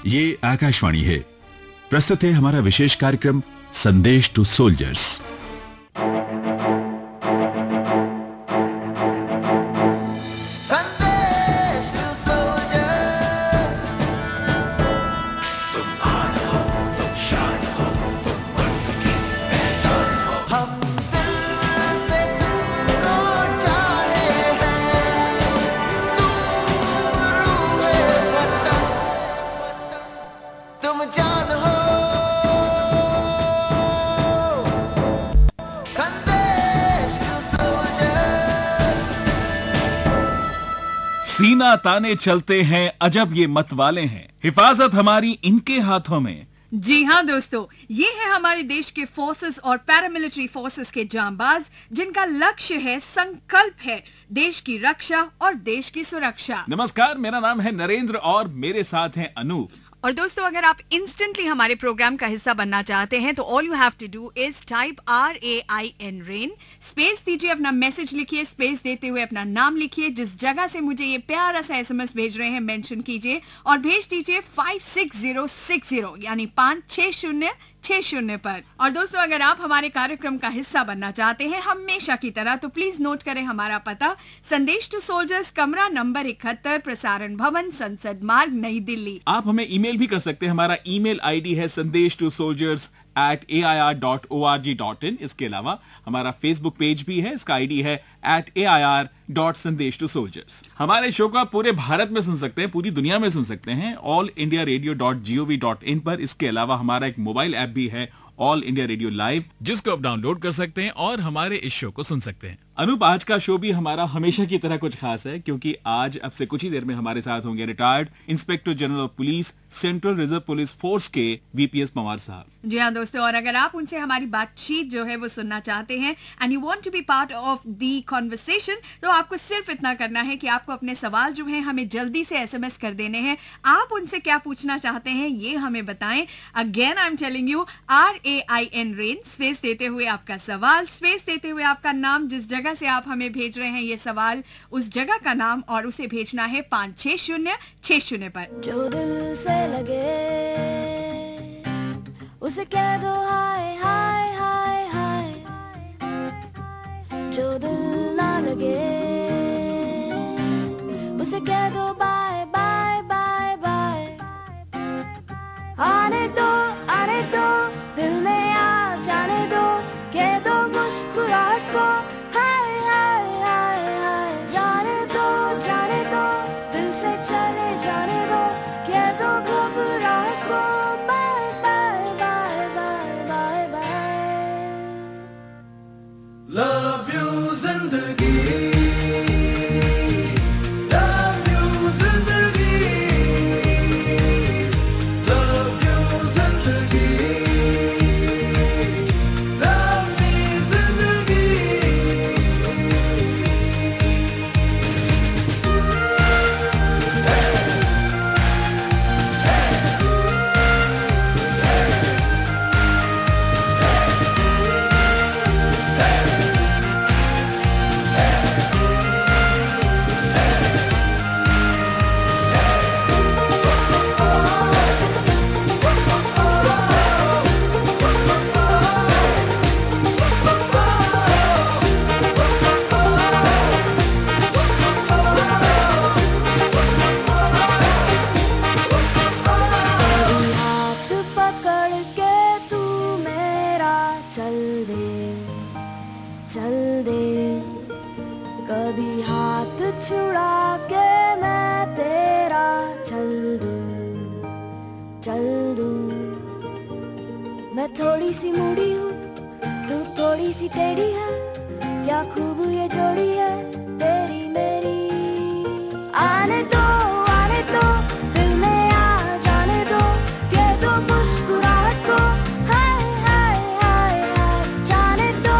ये आकाशवाणी है। प्रस्तुत है हमारा विशेष कार्यक्रम संदेश टू सोल्जर्स। सीना ताने चलते हैं, अजब ये मत वाले हैं, हिफाजत हमारी इनके हाथों में। जी हाँ दोस्तों, ये है हमारे देश के फोर्सेस और पैरामिलिट्री फोर्सेस के जांबाज, जिनका लक्ष्य है, संकल्प है देश की रक्षा और देश की सुरक्षा। नमस्कार, मेरा नाम है नरेंद्र और मेरे साथ हैं अनूप। और दोस्तों, अगर आप इंस्टेंटली हमारे प्रोग्राम का हिस्सा बनना चाहते हैं तो all you have to do is type RAIN rain, space दीजिए, अपना मैसेज लिखिए, स्पेस देते हुए अपना नाम लिखिए, जिस जगह से मुझे ये प्यारा सा SMS भेज रहे हैं मेंशन कीजिए और भेज दीजिए 56060 यानी 56060 पर। और दोस्तों, अगर आप हमारे कार्यक्रम का हिस्सा बनना चाहते हैं हमेशा की तरह, तो प्लीज नोट करें हमारा पता, संदेश टू सोल्जर्स, कमरा नंबर 71, प्रसारण भवन, संसद मार्ग, नई दिल्ली। आप हमें ईमेल भी कर सकते हैं। हमारा ईमेल ID है sandesh2soldiers@air.org.in। इसके अलावा हमारा फेसबुक पेज भी है, इसका ID है @air.sandesh2soldiers। हमारे शो को आप पूरे भारत में सुन सकते हैं, पूरी दुनिया में सुन सकते हैं allindiaradio.gov.in पर। इसके अलावा हमारा एक मोबाइल ऐप भी है, ऑल इंडिया रेडियो लाइव, जिसको आप डाउनलोड कर सकते हैं और हमारे इस शो को सुन सकते हैं। अनूप, आज का शो भी हमारा हमेशा की तरह कुछ खास है, क्योंकि आज अब से कुछ ही देर में हमारे साथ होंगे retired inspector general of police, central reserve police force के VPS पंवार साहब। जी हाँ दोस्तों, और अगर आप उनसे हमारी बातचीत जो है वो सुनना चाहते हैं and you want to be part of the conversation, तो आपको सिर्फ इतना करना है कि आपको अपने सवाल जो है हमें जल्दी से SMS कर देने हैं। आप उनसे क्या पूछना चाहते हैं ये हमें बताएं। Again I am telling you, RAIN rain, space देते हुए आपका सवाल, स्पेस देते हुए आपका नाम, जिस जगह से आप हमें भेज रहे हैं ये सवाल, उस जगह का नाम, और उसे भेजना है 56060 पर। जो दिल से लगे उसे कह दो हाय हाय हाय हाय, जो दिल ना लगे उसे कह दो बाय बाय बाय बाय। आने दो दिल में आ जाने दो, कह दो मुस्कुराहट को हाय हाय हाय हाय। जाने दो दिल से चले जाने दो, कह दो घबराहट को bye bye bye bye bye bye. Love you जिंदगी, मैं थोड़ी सी मूडी हूँ, तू थोड़ी सी टेढ़ी है, क्या खूब ये जोड़ी है तेरी मेरी। आने दो दिल में आ जाने दो, कह दो मुस्कुराहट को हाय हाय हाय हाय। जाने दो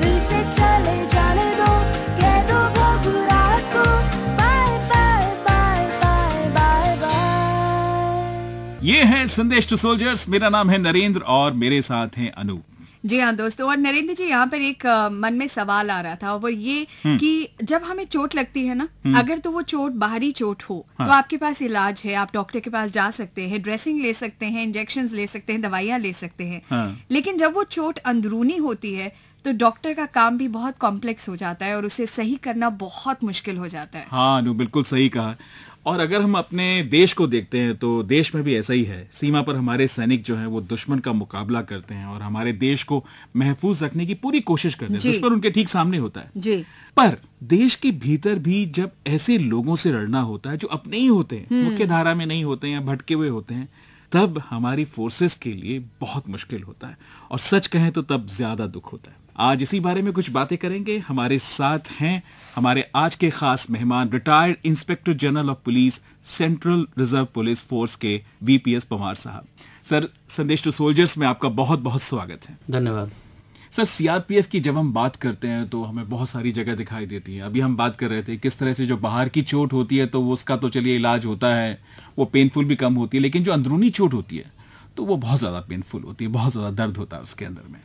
दिल से चले जाने दो, कह दो घबराहट को bye bye bye bye bye bye. ये है संदेश टू सोल्जर्स। मेरा नाम है नरेंद्र और मेरे साथ हैं अनूप। जी हाँ दोस्तों, और नरेंद्र जी यहाँ पर एक मन में सवाल आ रहा था, वो ये कि जब हमें चोट लगती है ना, अगर तो वो चोट बाहरी चोट हो तो आपके पास इलाज है, आप डॉक्टर के पास जा सकते हैं, ड्रेसिंग ले सकते हैं, इंजेक्शंस ले सकते हैं, दवाइयाँ ले सकते हैं। लेकिन जब वो चोट अंदरूनी होती है तो डॉक्टर का काम भी बहुत कॉम्प्लेक्स हो जाता है और उसे सही करना बहुत मुश्किल हो जाता है। हाँ अनु, बिल्कुल सही कहा। और अगर हम अपने देश को देखते हैं तो देश में भी ऐसा ही है। सीमा पर हमारे सैनिक जो हैं वो दुश्मन का मुकाबला करते हैं और हमारे देश को महफूज रखने की पूरी कोशिश करते हैं। दुश्मन उनके ठीक सामने होता है जी। पर देश के भीतर भी जब ऐसे लोगों से लड़ना होता है जो अपने ही होते हैं, मुख्य धारा में नहीं होते हैं या भटके हुए होते हैं, तब हमारी फोर्सेस के लिए बहुत मुश्किल होता है और सच कहें तो तब ज्यादा दुख होता है। आज इसी बारे में कुछ बातें करेंगे। हमारे साथ हैं हमारे आज के खास मेहमान, retired inspector general of police, central reserve police force के वीपीएस पवार साहब। सर, संदेश टू सोल्जर्स में आपका बहुत बहुत स्वागत है। धन्यवाद। सर, सीआरपीएफ की जब हम बात करते हैं तो हमें बहुत सारी जगह दिखाई देती है। अभी हम बात कर रहे थे किस तरह से जो बाहर की चोट होती है तो उसका तो चलिए इलाज होता है, वो पेनफुल भी कम होती है, लेकिन जो अंदरूनी चोट होती है तो वो बहुत ज्यादा पेनफुल होती है, बहुत ज्यादा दर्द होता है उसके अंदर में।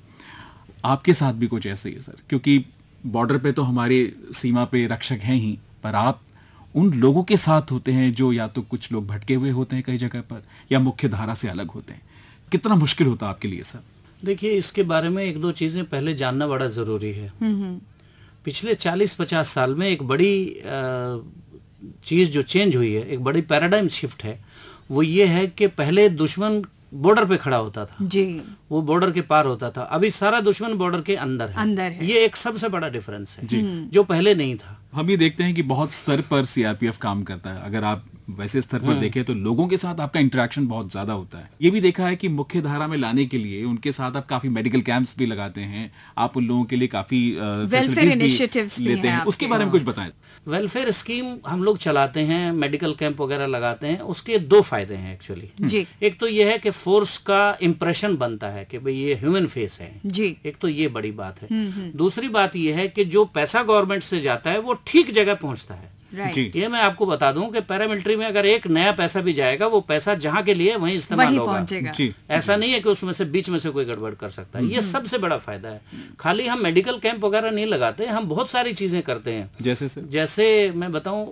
आपके साथ भी कुछ ऐसे ही है सर, क्योंकि बॉर्डर पे तो हमारे सीमा पे रक्षक हैं ही, पर आप उन लोगों के साथ होते हैं जो या तो कुछ लोग भटके हुए होते हैं कई जगह पर या मुख्य धारा से अलग होते हैं। कितना मुश्किल होता है आपके लिए सर? देखिए, इसके बारे में एक दो चीजें पहले जानना बड़ा जरूरी है। पिछले 40-50 साल में एक बड़ी चीज जो चेंज हुई है, एक बड़ी पैराडाइम शिफ्ट है, वो ये है कि पहले दुश्मन बॉर्डर पे खड़ा होता था जी, वो बॉर्डर के पार होता था। अभी सारा दुश्मन बॉर्डर के अंदर है। ये एक सबसे बड़ा डिफरेंस है जो पहले नहीं था। हम ये देखते हैं कि बहुत स्तर पर सीआरपीएफ काम करता है। अगर आप वैसे स्तर पर देखें तो लोगों के साथ आपका इंटरेक्शन बहुत ज्यादा होता है। ये भी देखा है कि मुख्य धारा में लाने के लिए उनके साथ आप काफी मेडिकल कैंप्स भी लगाते हैं, आप उन लोगों के लिए काफी वेलफेयर इनिशिएटिव्स भी लेते हैं। उसके बारे में कुछ बताएं। वेलफेयर स्कीम हम लोग चलाते हैं, मेडिकल कैंप वगैरह लगाते हैं। उसके दो फायदे हैं एक्चुअली। एक तो ये है कि फोर्स का इंप्रेशन बनता है कि भाई ये ह्यूमन फेस है जी। एक तो ये बड़ी बात है। दूसरी बात ये है कि जो पैसा गवर्नमेंट से जाता है वो ठीक जगह पहुंचता है। ये मैं आपको बता दूं कि पैरामिलिट्री में अगर एक नया पैसा भी जाएगा, वो पैसा जहां के लिए वहीं इस्तेमाल होगा। ऐसा नहीं है कि उसमें से बीच में से कोई गड़बड़ कर सकता है। ये सबसे बड़ा फायदा है। खाली हम मेडिकल कैंप वगैरह नहीं लगाते, हम बहुत सारी चीजें करते हैं। जैसे मैं बताऊं,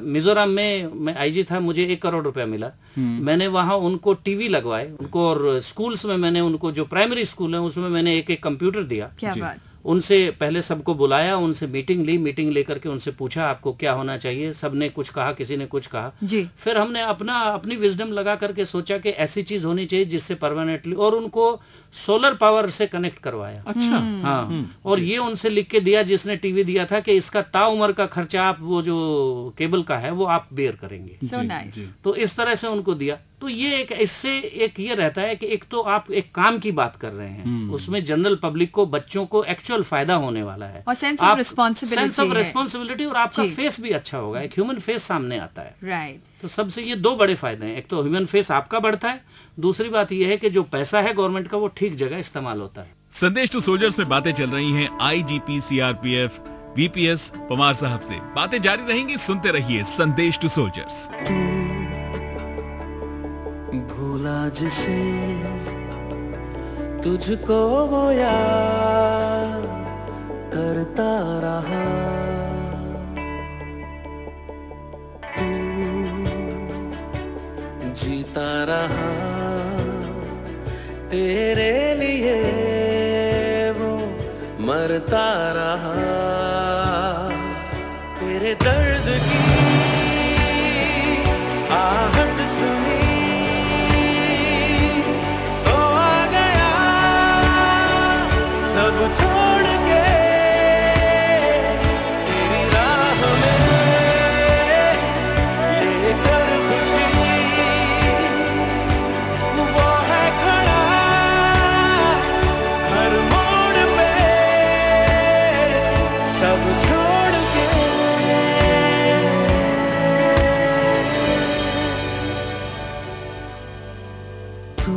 मिजोरम में मैं आईजी था, मुझे 1 करोड़ रुपया मिला। मैंने वहां उनको टीवी लगवाए उनको, और स्कूल्स में मैंने उनको, जो प्राइमरी स्कूल है उसमें मैंने एक कंप्यूटर दिया। क्या बात। उनसे पहले सबको बुलाया, उनसे मीटिंग ली, मीटिंग लेकर के उनसे पूछा आपको क्या होना चाहिए। सबने कुछ कहा, किसी ने कुछ कहा जी। फिर हमने अपनी विजडम लगा करके सोचा कि ऐसी चीज होनी चाहिए जिससे परमानेंटली, और उनको सोलर पावर से कनेक्ट करवाया। अच्छा। हाँ, और ये उनसे लिख के दिया जिसने टीवी दिया था कि इसका ताउम्र का खर्चा आप, वो जो केबल का है वो आप बेयर करेंगे। So nice। तो इस तरह से उनको दिया। तो ये एक, इससे एक ये रहता है कि एक तो आप एक काम की बात कर रहे हैं, उसमें जनरल पब्लिक को, बच्चों को एक्चुअल फायदा होने वाला है, और सेंस ऑफ रिस्पांसिबिलिटी, और आपका फेस भी अच्छा होगा, एक ह्यूमन फेस सामने आता है। राइट। तो सबसे ये दो बड़े फायदे हैं। एक तो ह्यूमन फेस आपका बढ़ता है, दूसरी बात यह है कि जो पैसा है गवर्नमेंट का वो ठीक जगह इस्तेमाल होता है। संदेश टू सोल्जर्स में बातें चल रही हैं आईजीपी सीआरपीएफ वीपीएस पवार साहब से। बातें जारी रहेंगी, सुनते रहिए संदेश टू सोल्जर्स। भूला जिसे तुझको वो याद करता रहा, तू जीता रहा तेरे लिए, वो मरता रहा तेरे दर्द की आहट सुनी तो आ गया सब छोड़ के तेरी राह में, लेकर खुशी वो है खड़ा हर मोड़ पे सब छोड़ के। तू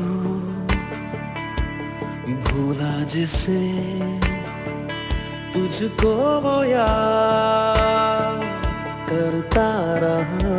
भूला जिसे तुझको वो याद करता रहा।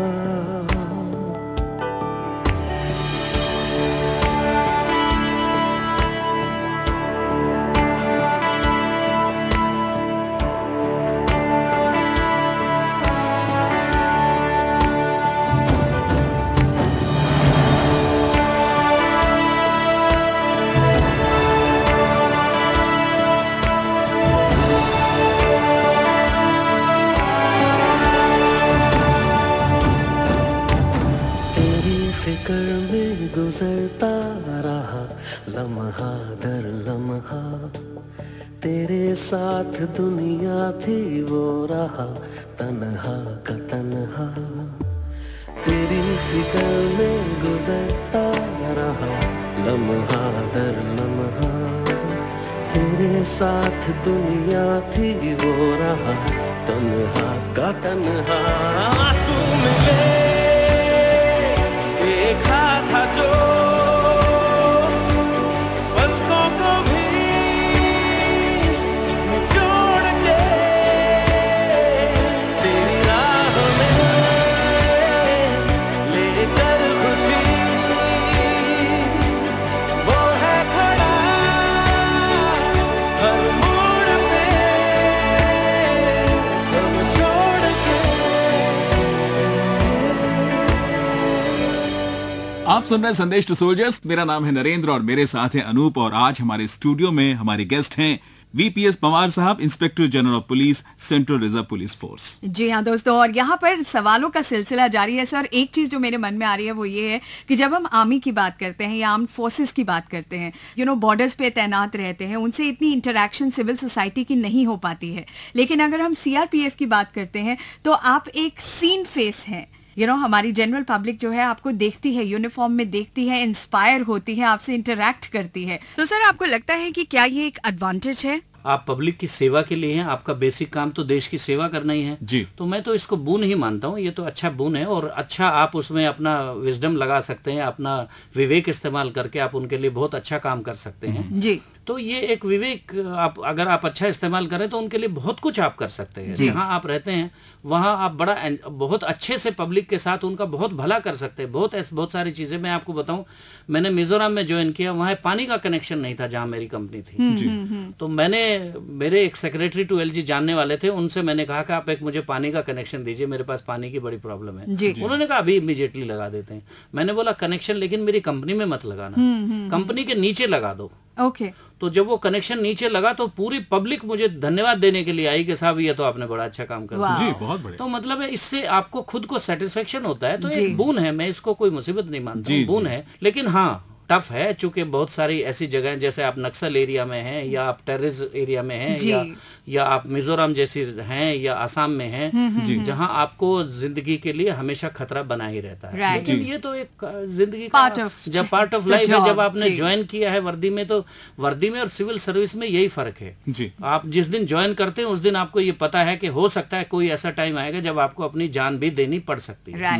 गुजरता रहा लम्हा दर लम्हा, तेरे साथ दुनिया थी वो रहा तन्हा का तन्हा, तेरी फिक्र में गुजरता रहा लम्हा दर लम्हा, तेरे साथ दुनिया थी वो रहा तन्हा का तन्हा। आंसू मिले देखा था जो पलकों को भी निचोड़ के, तेरी राह में लेकर खुशी वो है खड़ा हर मोड़ पे सब छोड़ के। आप सुन रहे हैं संदेश टू सोल्जर्स। मेरा नाम है नरेंद्र और मेरे साथ हैं अनूप, और आज हमारे स्टूडियो में हमारे गेस्ट हैं वीपीएस पवार साहब, inspector general of police, central reserve police force. जी हाँ दोस्तों, और यहाँ पर सवालों का सिलसिला जारी है सर। एक चीज जो मेरे मन में आ रही है वो ये है कि जब हम आर्मी की बात करते हैं या आर्म फोर्सेस की बात करते हैं, बॉर्डर्स पे तैनात रहते हैं, उनसे इतनी इंटरेक्शन सिविल सोसाइटी की नहीं हो पाती है। लेकिन अगर हम सीआरपीएफ की बात करते हैं तो आप एक सीन फेस हैं। हमारी जनरल पब्लिक जो है आपको देखती है, यूनिफॉर्म में देखती है, इंस्पायर होती है, आपसे इंटरैक्ट करती है। तो सर आपको लगता है कि क्या ये एक एडवांटेज है? आप पब्लिक की सेवा के लिए हैं, आपका बेसिक काम तो देश की सेवा करना ही है जी। तो मैं तो इसको बोन ही मानता हूँ, ये तो अच्छा बोन है, और अच्छा आप उसमें अपना विजडम लगा सकते हैं, अपना विवेक इस्तेमाल करके आप उनके लिए बहुत अच्छा काम कर सकते हैं जी। तो ये एक विवेक अगर आप अच्छा इस्तेमाल करें तो उनके लिए बहुत कुछ आप कर सकते हैं। जहाँ आप रहते हैं वहाँ आप बहुत अच्छे से पब्लिक के साथ उनका बहुत भला कर सकते हैं। बहुत सारी चीजें मैं आपको बताऊं, मैंने मिजोरम में ज्वाइन किया, वहाँ पानी का कनेक्शन नहीं था जहाँ मेरी कंपनी थी। तो मेरे एक सेक्रेटरी टू एलजी जानने वाले थे, उनसे मैंने कहा कि आप एक मुझे पानी का कनेक्शन दीजिए, मेरे पास पानी की बड़ी प्रॉब्लम है। उन्होंने कहा अभी इमीडिएटली लगा देते हैं। मैंने बोला कनेक्शन लेकिन मेरी कंपनी में मत लगाना, कंपनी के नीचे लगा दो। ओके। तो जब वो कनेक्शन नीचे लगा तो पूरी पब्लिक मुझे धन्यवाद देने के लिए आई कि साहब ये तो आपने बड़ा अच्छा काम कर दिया। जी, बहुत बढ़िया। तो मतलब है इससे आपको खुद को सेटिस्फेक्शन होता है, तो एक बोन है, मैं इसको कोई मुसीबत नहीं मानता हूँ, बोन है। लेकिन हाँ टफ है, चूंकि बहुत सारी ऐसी जगह जैसे आप नक्सल एरिया में हैं या आप टेररिस्ट एरिया में हैं या आप मिजोरम जैसी हैं या असम में हैं, जहां आपको जिंदगी के लिए हमेशा खतरा बना ही रहता है। लेकिन ये तो एक जिंदगी का जब पार्ट ऑफ लाइफ है, जब आपने ज्वाइन किया है वर्दी में, तो वर्दी में और सिविल सर्विस में यही फर्क है जी। आप जिस दिन ज्वाइन करते हैं उस दिन आपको ये पता है कि हो सकता है कोई ऐसा टाइम आएगा जब आपको अपनी जान भी देनी पड़ सकती है,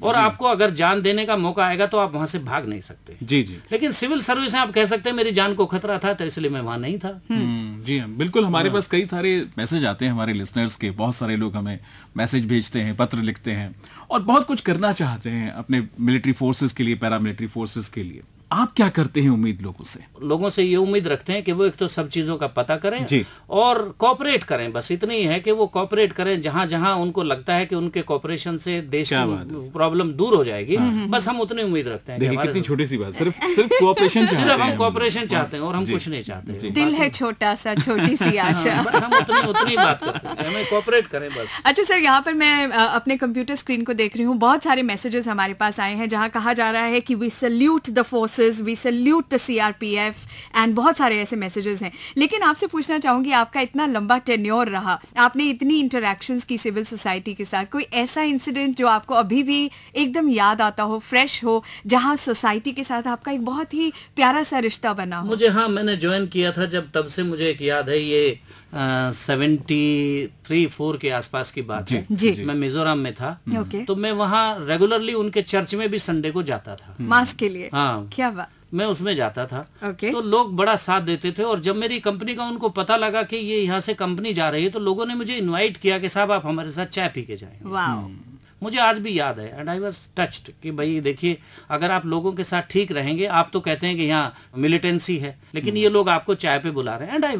और आपको अगर जान देने का मौका आएगा तो आप वहां से भाग नहीं सकते। जी। लेकिन सिविल सर्विस में आप कह सकते हैं मेरी जान को खतरा था तो इसलिए मैं वहां नहीं था। जी हाँ, बिल्कुल। हमारे पास कई सारे मैसेज आते हैं हमारे लिसनर्स के, बहुत सारे लोग हमें मैसेज भेजते हैं, पत्र लिखते हैं और बहुत कुछ करना चाहते हैं अपने मिलिट्री फोर्सेस के लिए, पैरामिलिट्री फोर्सेस के लिए। आप क्या करते हैं उम्मीद लोगों से ये उम्मीद रखते हैं कि वो एक तो सब चीजों का पता करें जी, और कोऑपरेट करें। बस इतनी ही है कि वो कोऑपरेट करें जहां जहां उनको लगता है कि उनके कोऑपरेशन से देश की प्रॉब्लम दूर हो जाएगी। बस हम उतनी उम्मीद रखते हैं। देखिए कितनी छोटी सी बात, सिर्फ कोऑपरेशन चाहते हैं, सिर्फ हम कोऑपरेशन चाहते हैं और हम कुछ नहीं चाहते। दिल है छोटा सा, छोटी सी आशा। हम उतनी बात करते हैं, हमें कोऑपरेट करें बस। अच्छा सर, यहाँ पर मैं अपने कंप्यूटर स्क्रीन को देख रही हूँ, बहुत सारे मैसेजेस हमारे पास आए हैं जहाँ कहा जा रहा है कि we salute the forces, we salute the CRPF, and बहुत सारे ऐसे मैसेजेस हैं। लेकिन आपसे पूछना चाहूंगी, आपका इतना लंबा टेन्योर रहा, आपने इतनी इंटरैक्शंस की सिविल सोसाइटी के साथ, कोई ऐसा इंसिडेंट जो आपको अभी भी एकदम याद आता हो, फ्रेश हो, जहां सोसाइटी के साथ आपका एक बहुत ही प्यारा सा रिश्ता बना हो? मुझे हाँ, मैंने ज्वाइन किया था जब, तब से मुझे एक याद है, ये 73-4 के आसपास की बात है जी। मैं मिजोरम में था। तो मैं वहाँ रेगुलरली उनके चर्च में भी संडे को जाता था मास के लिए। हाँ, क्या बात, मैं उसमें जाता था। तो लोग बड़ा साथ देते थे, और जब मेरी कंपनी का उनको पता लगा कि ये यहाँ से कंपनी जा रही है, तो लोगों ने मुझे इनवाइट किया कि साहब आप हमारे साथ चाय पी के जाएंगे। मुझे आज भी याद है, एंड आई वाज टच्ड कि भाई देखिए, अगर आप लोगों के साथ ठीक रहेंगे, आप तो कहते हैं कि यहाँ मिलिटेंसी है, लेकिन ये लोग आपको चाय पे बुला रहे हैं। एंड आई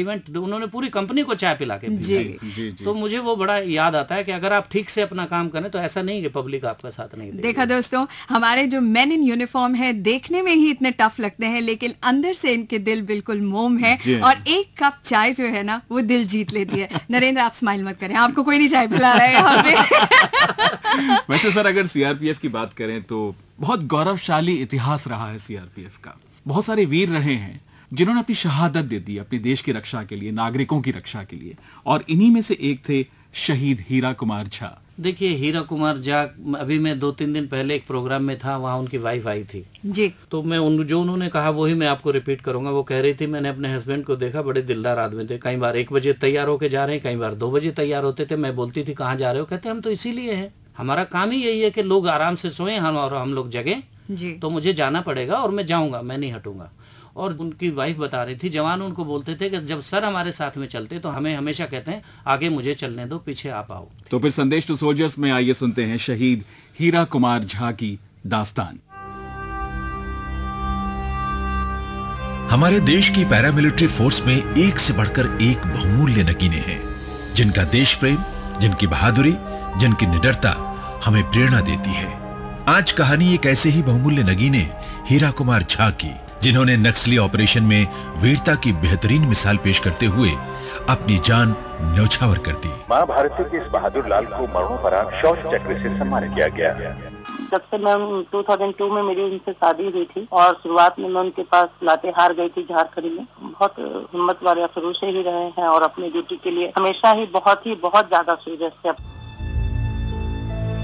वेंट, उन्होंने पूरी कंपनी को चाय पिला के जी। तो मुझे वो बड़ा याद आता है कि अगर आप ठीक से अपना काम करें तो ऐसा नहीं कि पब्लिक आपका साथ नहीं देगी। देखा दोस्तों, हमारे जो मेन इन यूनिफॉर्म है देखने में ही इतने टफ लगते हैं, लेकिन अंदर से इनके दिल बिल्कुल मोम है, और एक कप चाय जो है ना वो दिल जीत लेती है। नरेंद्र आप स्माइल मत करें, आपको कोई नहीं चाय पिला रहा है यहाँ पे। वैसे सर अगर सीआरपीएफ की बात करें तो बहुत गौरवशाली इतिहास रहा है सीआरपीएफ का। बहुत सारे वीर रहे हैं जिन्होंने अपनी शहादत दे दी अपने देश की रक्षा के लिए, नागरिकों की रक्षा के लिए, और इन्हीं में से एक थे शहीद हीरा कुमार झा। देखिए हीरा कुमार झा, अभी मैं 2-3 दिन पहले एक प्रोग्राम में था, वहाँ उनकी वाइफ आई थी जी। तो मैं जो उन्होंने कहा वही मैं आपको रिपीट करूंगा। वो कह रही थी मैंने अपने हस्बैंड को देखा, बड़े दिलदार आदमी थे, कई बार 1 बजे तैयार होके जा रहे हैं, कई बार 2 बजे तैयार होते थे। मैं बोलती थी कहाँ जा रहे हो? कहते हम तो इसीलिए हैं, हमारा काम ही यही है कि लोग आराम से सोएं हम लोग जगें, तो मुझे जाना पड़ेगा और मैं जाऊंगा, मैं नहीं हटूंगा। और उनकी वाइफ बता रही थी, जवान उनको बोलते थे कि जब सर हमारे साथ में चलते तो हमें हमेशा कहते हैं आगे मुझे चलने दो, पीछे आप आओ। तो फिर संदेश टू सोल्जर्स में आइए सुनते हैं शहीद हीरा कुमार झा की दास्तान। हमारे देश की पैरामिलिट्री फोर्स में एक से बढ़कर एक बहुमूल्य नगीने हैं, जिनका देश प्रेम, जिनकी बहादुरी, जिनकी निडरता हमें प्रेरणा देती है। आज कहानी एक ऐसे ही बहुमूल्य नगीने हीरा कुमार झा की, जिन्होंने नक्सली ऑपरेशन में वीरता की बेहतरीन मिसाल पेश करते हुए अपनी जान न्यौछावर कर दी। मां भारती के इस बहादुर लाल को मरणोपरांत शौर्य चक्र से सम्मानित किया गया। जब से मैं 2002 में मेरी उनसे शादी हुई थी और शुरुआत में मैं उनके पास लातेहार गई थी झारखंड में। बहुत हिम्मत वाले शुरू से ही रहे हैं और अपनी ड्यूटी के लिए हमेशा ही बहुत ज्यादा सीरियस थे।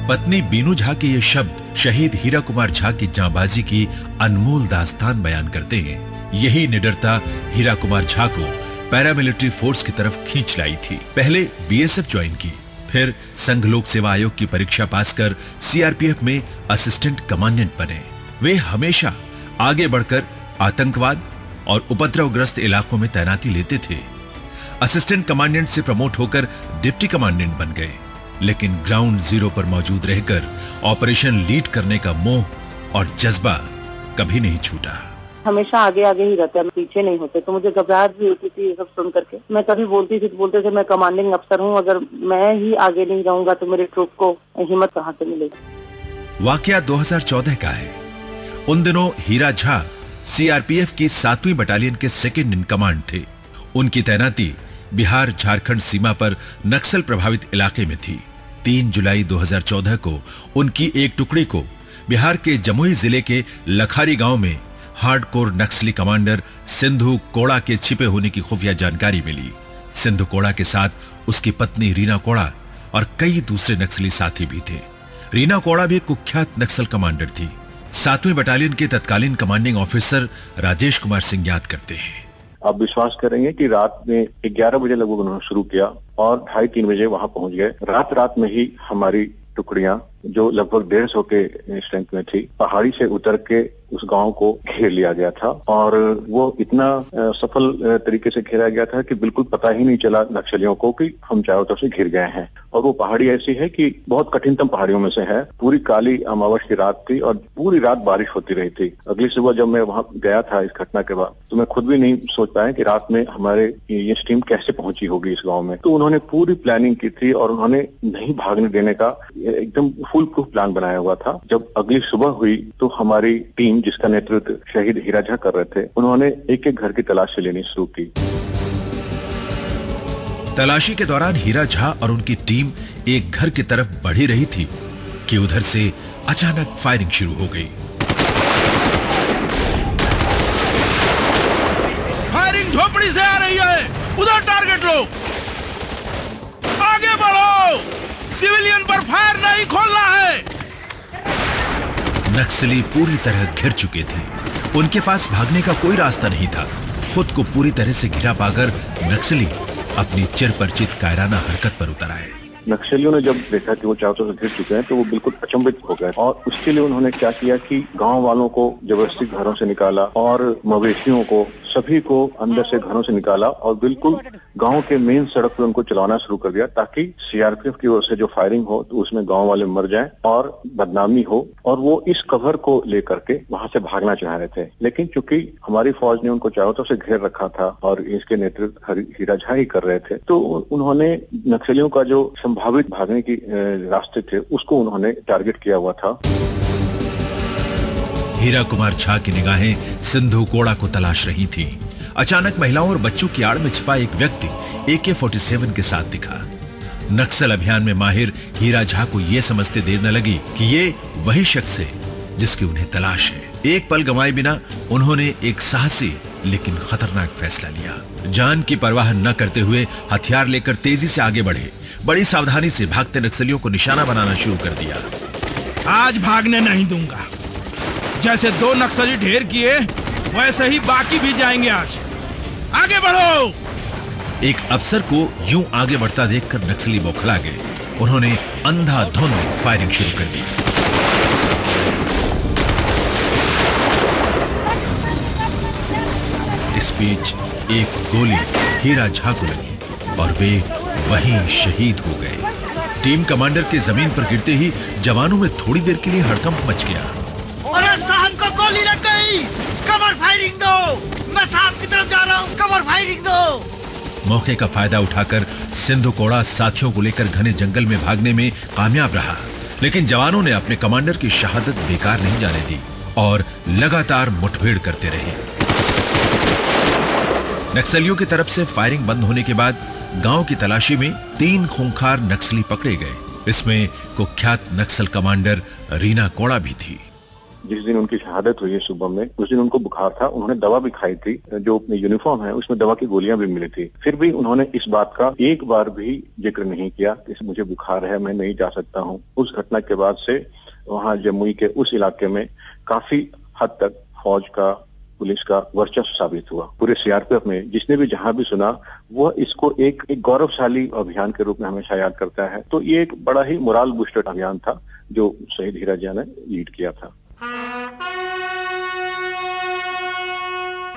पत्नी बीनू झा के ये शब्द शहीद हीरा कुमार झा की जांबाजी की अनमोल दास्तान बयान करते हैं। यही निडरता हीरा कुमार झा को पैरामिलिट्री फोर्स की तरफ खींच लाई थी। पहले बीएसएफ ज्वाइन की, फिर संघ लोक सेवा आयोग की परीक्षा पास कर सीआरपीएफ में असिस्टेंट कमांडेंट बने। वे हमेशा आगे बढ़कर आतंकवाद और उपद्रवग्रस्त इलाकों में तैनाती लेते थे। असिस्टेंट कमांडेंट से प्रमोट होकर डिप्टी कमांडेंट बन गए, लेकिन ग्राउंड जीरो पर मौजूद रहकर ऑपरेशन लीड करने का मोह और जज्बा कभी नहीं छूटा। हमेशा आगे आगे ही रहते हैं, पीछे नहीं होते। तो मुझे घबराहट भी होती थी ये सब सुन करके। मैं कभी बोलती थी तो बोलते थे मैं कमांडिंग अफसर हूँ, अगर मैं ही आगे नहीं रहूंगा तो मेरे ट्रूप को हिम्मत कहाँ से मिलेगी। वाकया 2014 का है। उन दिनों हीरा झा सीआरपीएफ की 7वीं बटालियन के सेकंड इन कमांड थे। उनकी तैनाती बिहार झारखंड सीमा पर नक्सल प्रभावित इलाके में थी। 3 जुलाई 2014 को उनकी एक टुकड़ी को बिहार के जमुई जिले के लखारी गांव में हार्डकोर नक्सली कमांडर सिंधु कोड़ा के छिपे होने की खुफिया जानकारी मिली। सिंधु कोड़ा के साथ उसकी पत्नी रीना कोड़ा और कई दूसरे नक्सली साथी भी थे। रीना कोड़ा भी कुख्यात नक्सल कमांडर थी। 7वीं बटालियन के तत्कालीन कमांडिंग ऑफिसर राजेश कुमार सिंह याद करते हैं। आप विश्वास करेंगे कि रात में 11 बजे लगभग उन्होंने शुरू किया और 2:30-3 बजे वहां पहुंच गए। रात में ही हमारी टुकड़ियां जो लगभग 150 के स्ट्रेंथ में थी, पहाड़ी से उतर के उस गांव को घेर लिया गया था और वो इतना सफल तरीके से घेरा गया था कि बिल्कुल पता ही नहीं चला नक्सलियों को कि हम चारों तरफ से घिर गए हैं। और वो पहाड़ी ऐसी है कि बहुत कठिनतम पहाड़ियों में से है। पूरी काली अमावस की रात थी और पूरी रात बारिश होती रही थी। अगली सुबह जब मैं वहां गया था इस घटना के बाद, तो मैं खुद भी नहीं सोच पाया कि रात में हमारे ये टीम कैसे पहुंची होगी इस गाँव में। तो उन्होंने पूरी प्लानिंग की थी और उन्होंने नहीं भागने देने का एकदम फुल प्रूफ प्लान बनाया हुआ था। जब अगली सुबह हुई तो हमारी टीम, जिसका नेतृत्व शहीद हीरा झा कर रहे थे, उन्होंने एक एक घर की तलाशी लेनी शुरू की। तलाशी के दौरान हीरा झा और उनकी टीम एक घर की तरफ बढ़ी रही थी कि उधर से अचानक फायरिंग शुरू हो गई। फायरिंग झोपड़ी से आ रही है, उधर टारगेट लो, आगे बढ़ो, सिविलियन पर फायर नहीं खोलना है। नक्सली पूरी तरह घिर चुके थे। उनके पास भागने का कोई रास्ता नहीं था। खुद को पूरी तरह से घिरा पाकर नक्सली अपनी चिरपरिचित कायराना हरकत पर उतर आए। नक्सलियों ने जब देखा कि वो चारों तरफ से घिर चुके हैं तो वो बिल्कुल अचंभित हो गए और उसके लिए उन्होंने क्या किया कि गांव वालों को जबरदस्ती घरों से निकाला और मवेशियों को, सभी को अंदर से घरों से निकाला और बिल्कुल गांव के मेन सड़क पे उनको चलाना शुरू कर दिया ताकि सीआरपीएफ की ओर से जो फायरिंग हो तो उसमें गांव वाले मर जाएं और बदनामी हो। और वो इस कवर को लेकर के वहां से भागना चाह रहे थे, लेकिन चूंकि हमारी फौज ने उनको चारों तरफ से घेर रखा था और इसके नेतृत्व हीरा झा ही कर रहे थे, तो उन्होंने नक्सलियों का जो संभावित भागने की रास्ते थे उसको उन्होंने टारगेट किया हुआ था। हीरा कुमार झा की निगाहें सिंधु कोड़ा को तलाश रही थी। अचानक महिलाओं और बच्चों की आड़ में छिपा एक व्यक्ति AK-47 के साथ दिखा। नक्सल अभियान में माहिर हीरा झा को यह समझते देर न लगी कि ये वही शख्स है जिसकी उन्हें तलाश है। एक पल गंवाए बिना उन्होंने एक साहसी लेकिन खतरनाक फैसला लिया। जान की परवाह न करते हुए हथियार लेकर तेजी से आगे बढ़े। बड़ी सावधानी से भागते नक्सलियों को निशाना बनाना शुरू कर दिया। आज भागने नहीं दूंगा। जैसे 2 नक्सली ढेर किए वैसे ही बाकी भी जाएंगे। आज आगे बढ़ो। एक अफसर को यूं आगे बढ़ता देखकर नक्सली बौखला गए। उन्होंने अंधाधुंध फायरिंग शुरू कर दी। इस बीच एक गोली हीरा झा को लगी और वे वहीं शहीद हो गए। टीम कमांडर के जमीन पर गिरते ही जवानों में थोड़ी देर के लिए हड़कंप मच गया। अरे साहब को गोली लग गई, कवर फायरिंग दो। मैं साहब की तरफ जा रहा हूँ, कवर फायरिंग दो। मौके का फायदा उठाकर सिंधु कोड़ा साथियों को लेकर घने जंगल में भागने में कामयाब रहा, लेकिन जवानों ने अपने कमांडर की शहादत बेकार नहीं जाने दी और लगातार मुठभेड़ करते रहे। नक्सलियों की तरफ से फायरिंग बंद होने के बाद गांव की तलाशी में 3 खूंखार नक्सली पकड़े गए। इसमें कुख्यात नक्सल कमांडर रीना कोड़ा भी थी। जिस दिन उनकी शहादत हुई है सुबह में, उस दिन उनको बुखार था। उन्होंने दवा भी खाई थी, जो अपनी यूनिफॉर्म है उसमें दवा की गोलियां भी मिली थी। फिर भी उन्होंने इस बात का एक बार भी जिक्र नहीं किया कि मुझे बुखार है, मैं नहीं जा सकता हूँ। उस घटना के बाद से वहाँ जमुई के उस इलाके में काफी हद तक फौज का, पुलिस का वर्चस्व साबित हुआ। पूरे सीआरपीएफ में जिसने भी जहां भी सुना वह इसको एक गौरवशाली अभियान के रूप में हमेशा याद करता है। तो ये एक बड़ा ही मोरल बूस्टर अभियान था जो शहीद हीरा झा ने लीड किया था।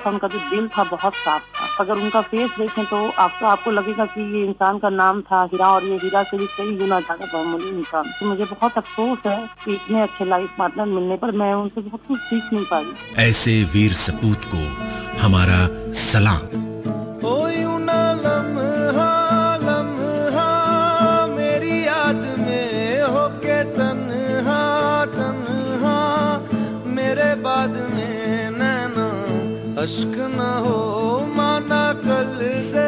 उनका जो दिल था बहुत साफ था। अगर उनका फेस देखें तो आपको लगेगा कि ये इंसान का नाम था हीरा, और ये हीरा से भी कई गुना ज्यादा बहुमूल्य इंसान। तो मुझे बहुत अफसोस है कि इतने अच्छे लाइफ पार्टनर मिलने पर मैं उनसे बहुत कुछ सीख नहीं पाई। ऐसे वीर सपूत को हमारा सलाम। मेरी याद में होके तन्हा तन्हा, मेरे बाद में नैना अश्क न हो, माना कल से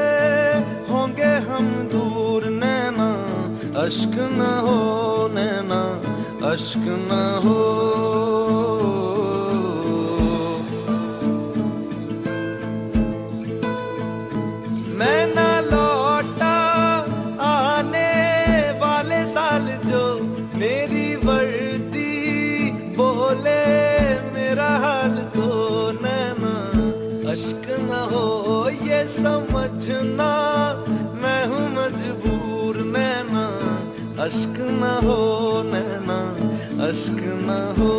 होंगे हम दूर नैना अश्क न हो, नैना अश्क न हो। मैं न लौटा आने वाले साल जो मेरी वर्दी बोले मेरा हाल तो नैना अश्क न हो, ये समझना मैं हूँ मजबूर नैना अश्क न हो, नैना अश्क न हो।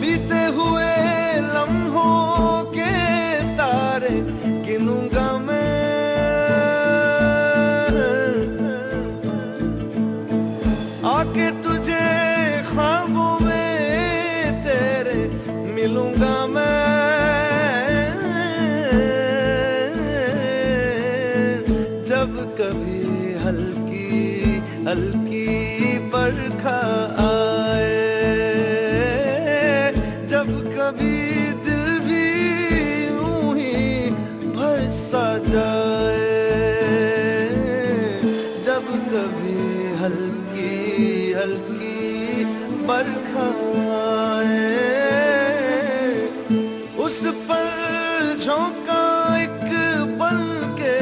बीते हुए लम्हों के तारे गिनूंगा मैं, आके तुझे ख्वाबों में तेरे मिलूंगा मैं। जब कभी हल्की हल्की बरखा आए, जब कभी दिल भी यूं ही भर सा जाए, जब कभी हल्की हल्की बरखा आए, उस पर झोंका एक बन के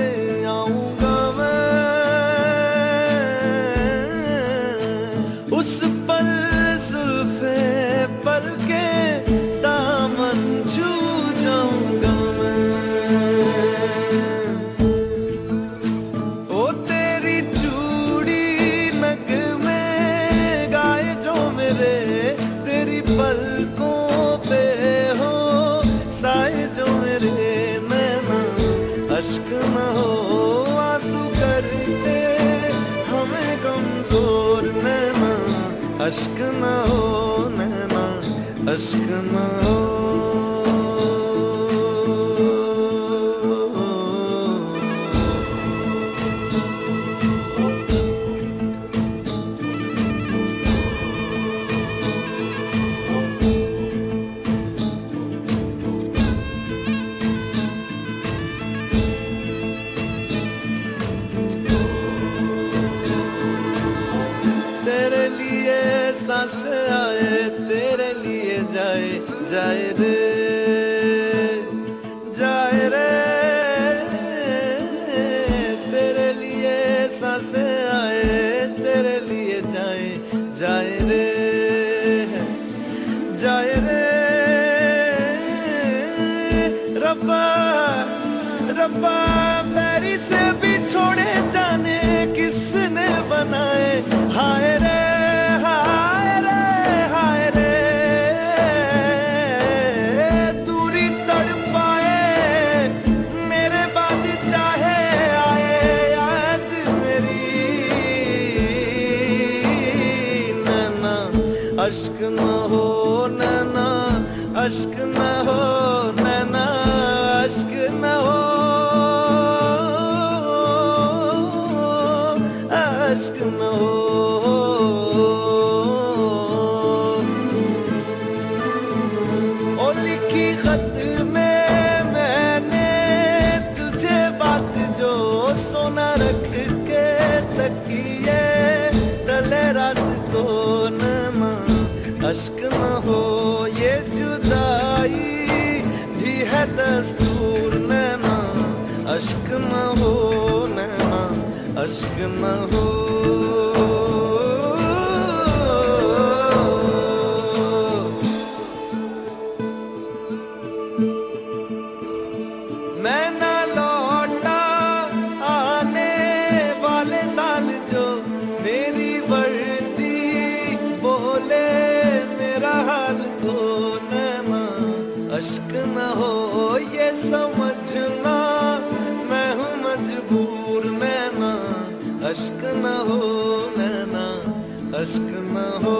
आऊंगा मैं, उस पर जुल्फे पर के दामन छू जाऊंगा मैं। ओ तेरी चूड़ी नग में गाए जो मेरे, तेरी पलकों पे हो साए जो मेरे, नैना अश्क न हो, आंसू करते हमें कमजोर नैना अश्क न हो, नैना अश्क न हो। सांस आए तेरे लिए जाए जाए रे जाए रे तेरे लिए सांस आए तेरे लिए जाए जाए रे जाए रे रब्बा रब्बा मेरी से भी छोड़े जाने किसने बनाए हाय रे हाय रे हाय रे दूरी तड़पाए मेरे बाद चाहे आए याद मेरी नैना अश्क न हो नैना अश्क न हो नैना अश्क न हो अश्क न हो ओ लिखी खत में मैंने तुझे बात जो सोना रख के तकिए तले रात को नैना अश्क न हो ये जुदाई भी है दस्तूर नैना अश्क न हो नैना अश्क न हो मैं ना लौटा आने वाले साल जो मेरी वर्दी बोले मेरा हाल तो नैना अश्क न हो ये समझना मैं हूँ मजबूर नैना अश्क न हो नैना अश्क न हो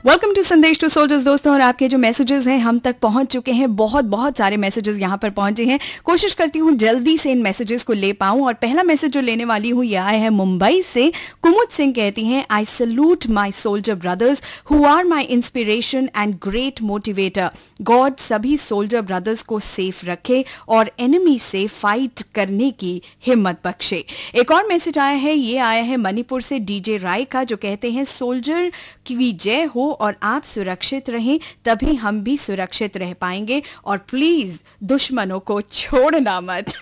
welcome to Sandesh to soldiers दोस्तों, और आपके जो मैसेजेस हैं हम तक पहुंच चुके हैं। बहुत सारे मैसेजेस यहां पर पहुंचे हैं। कोशिश करती हूं जल्दी से इन मैसेजेस को ले पाऊं। और पहला मैसेज जो लेने वाली हूं यह आया है मुंबई से। कुमुद सिंह कहती हैं, I salute my soldier brothers who are my inspiration and great motivator. God सभी सोल्जर ब्रदर्स को सेफ रखे और एनिमी से फाइट करने की हिम्मत बख्शे। एक और मैसेज आया है, ये आया है मणिपुर से डीजे राय का, जो कहते हैं सोल्जर की जय हो और आप सुरक्षित रहें तभी हम भी सुरक्षित रह पाएंगे और प्लीज दुश्मनों को छोड़ना मत।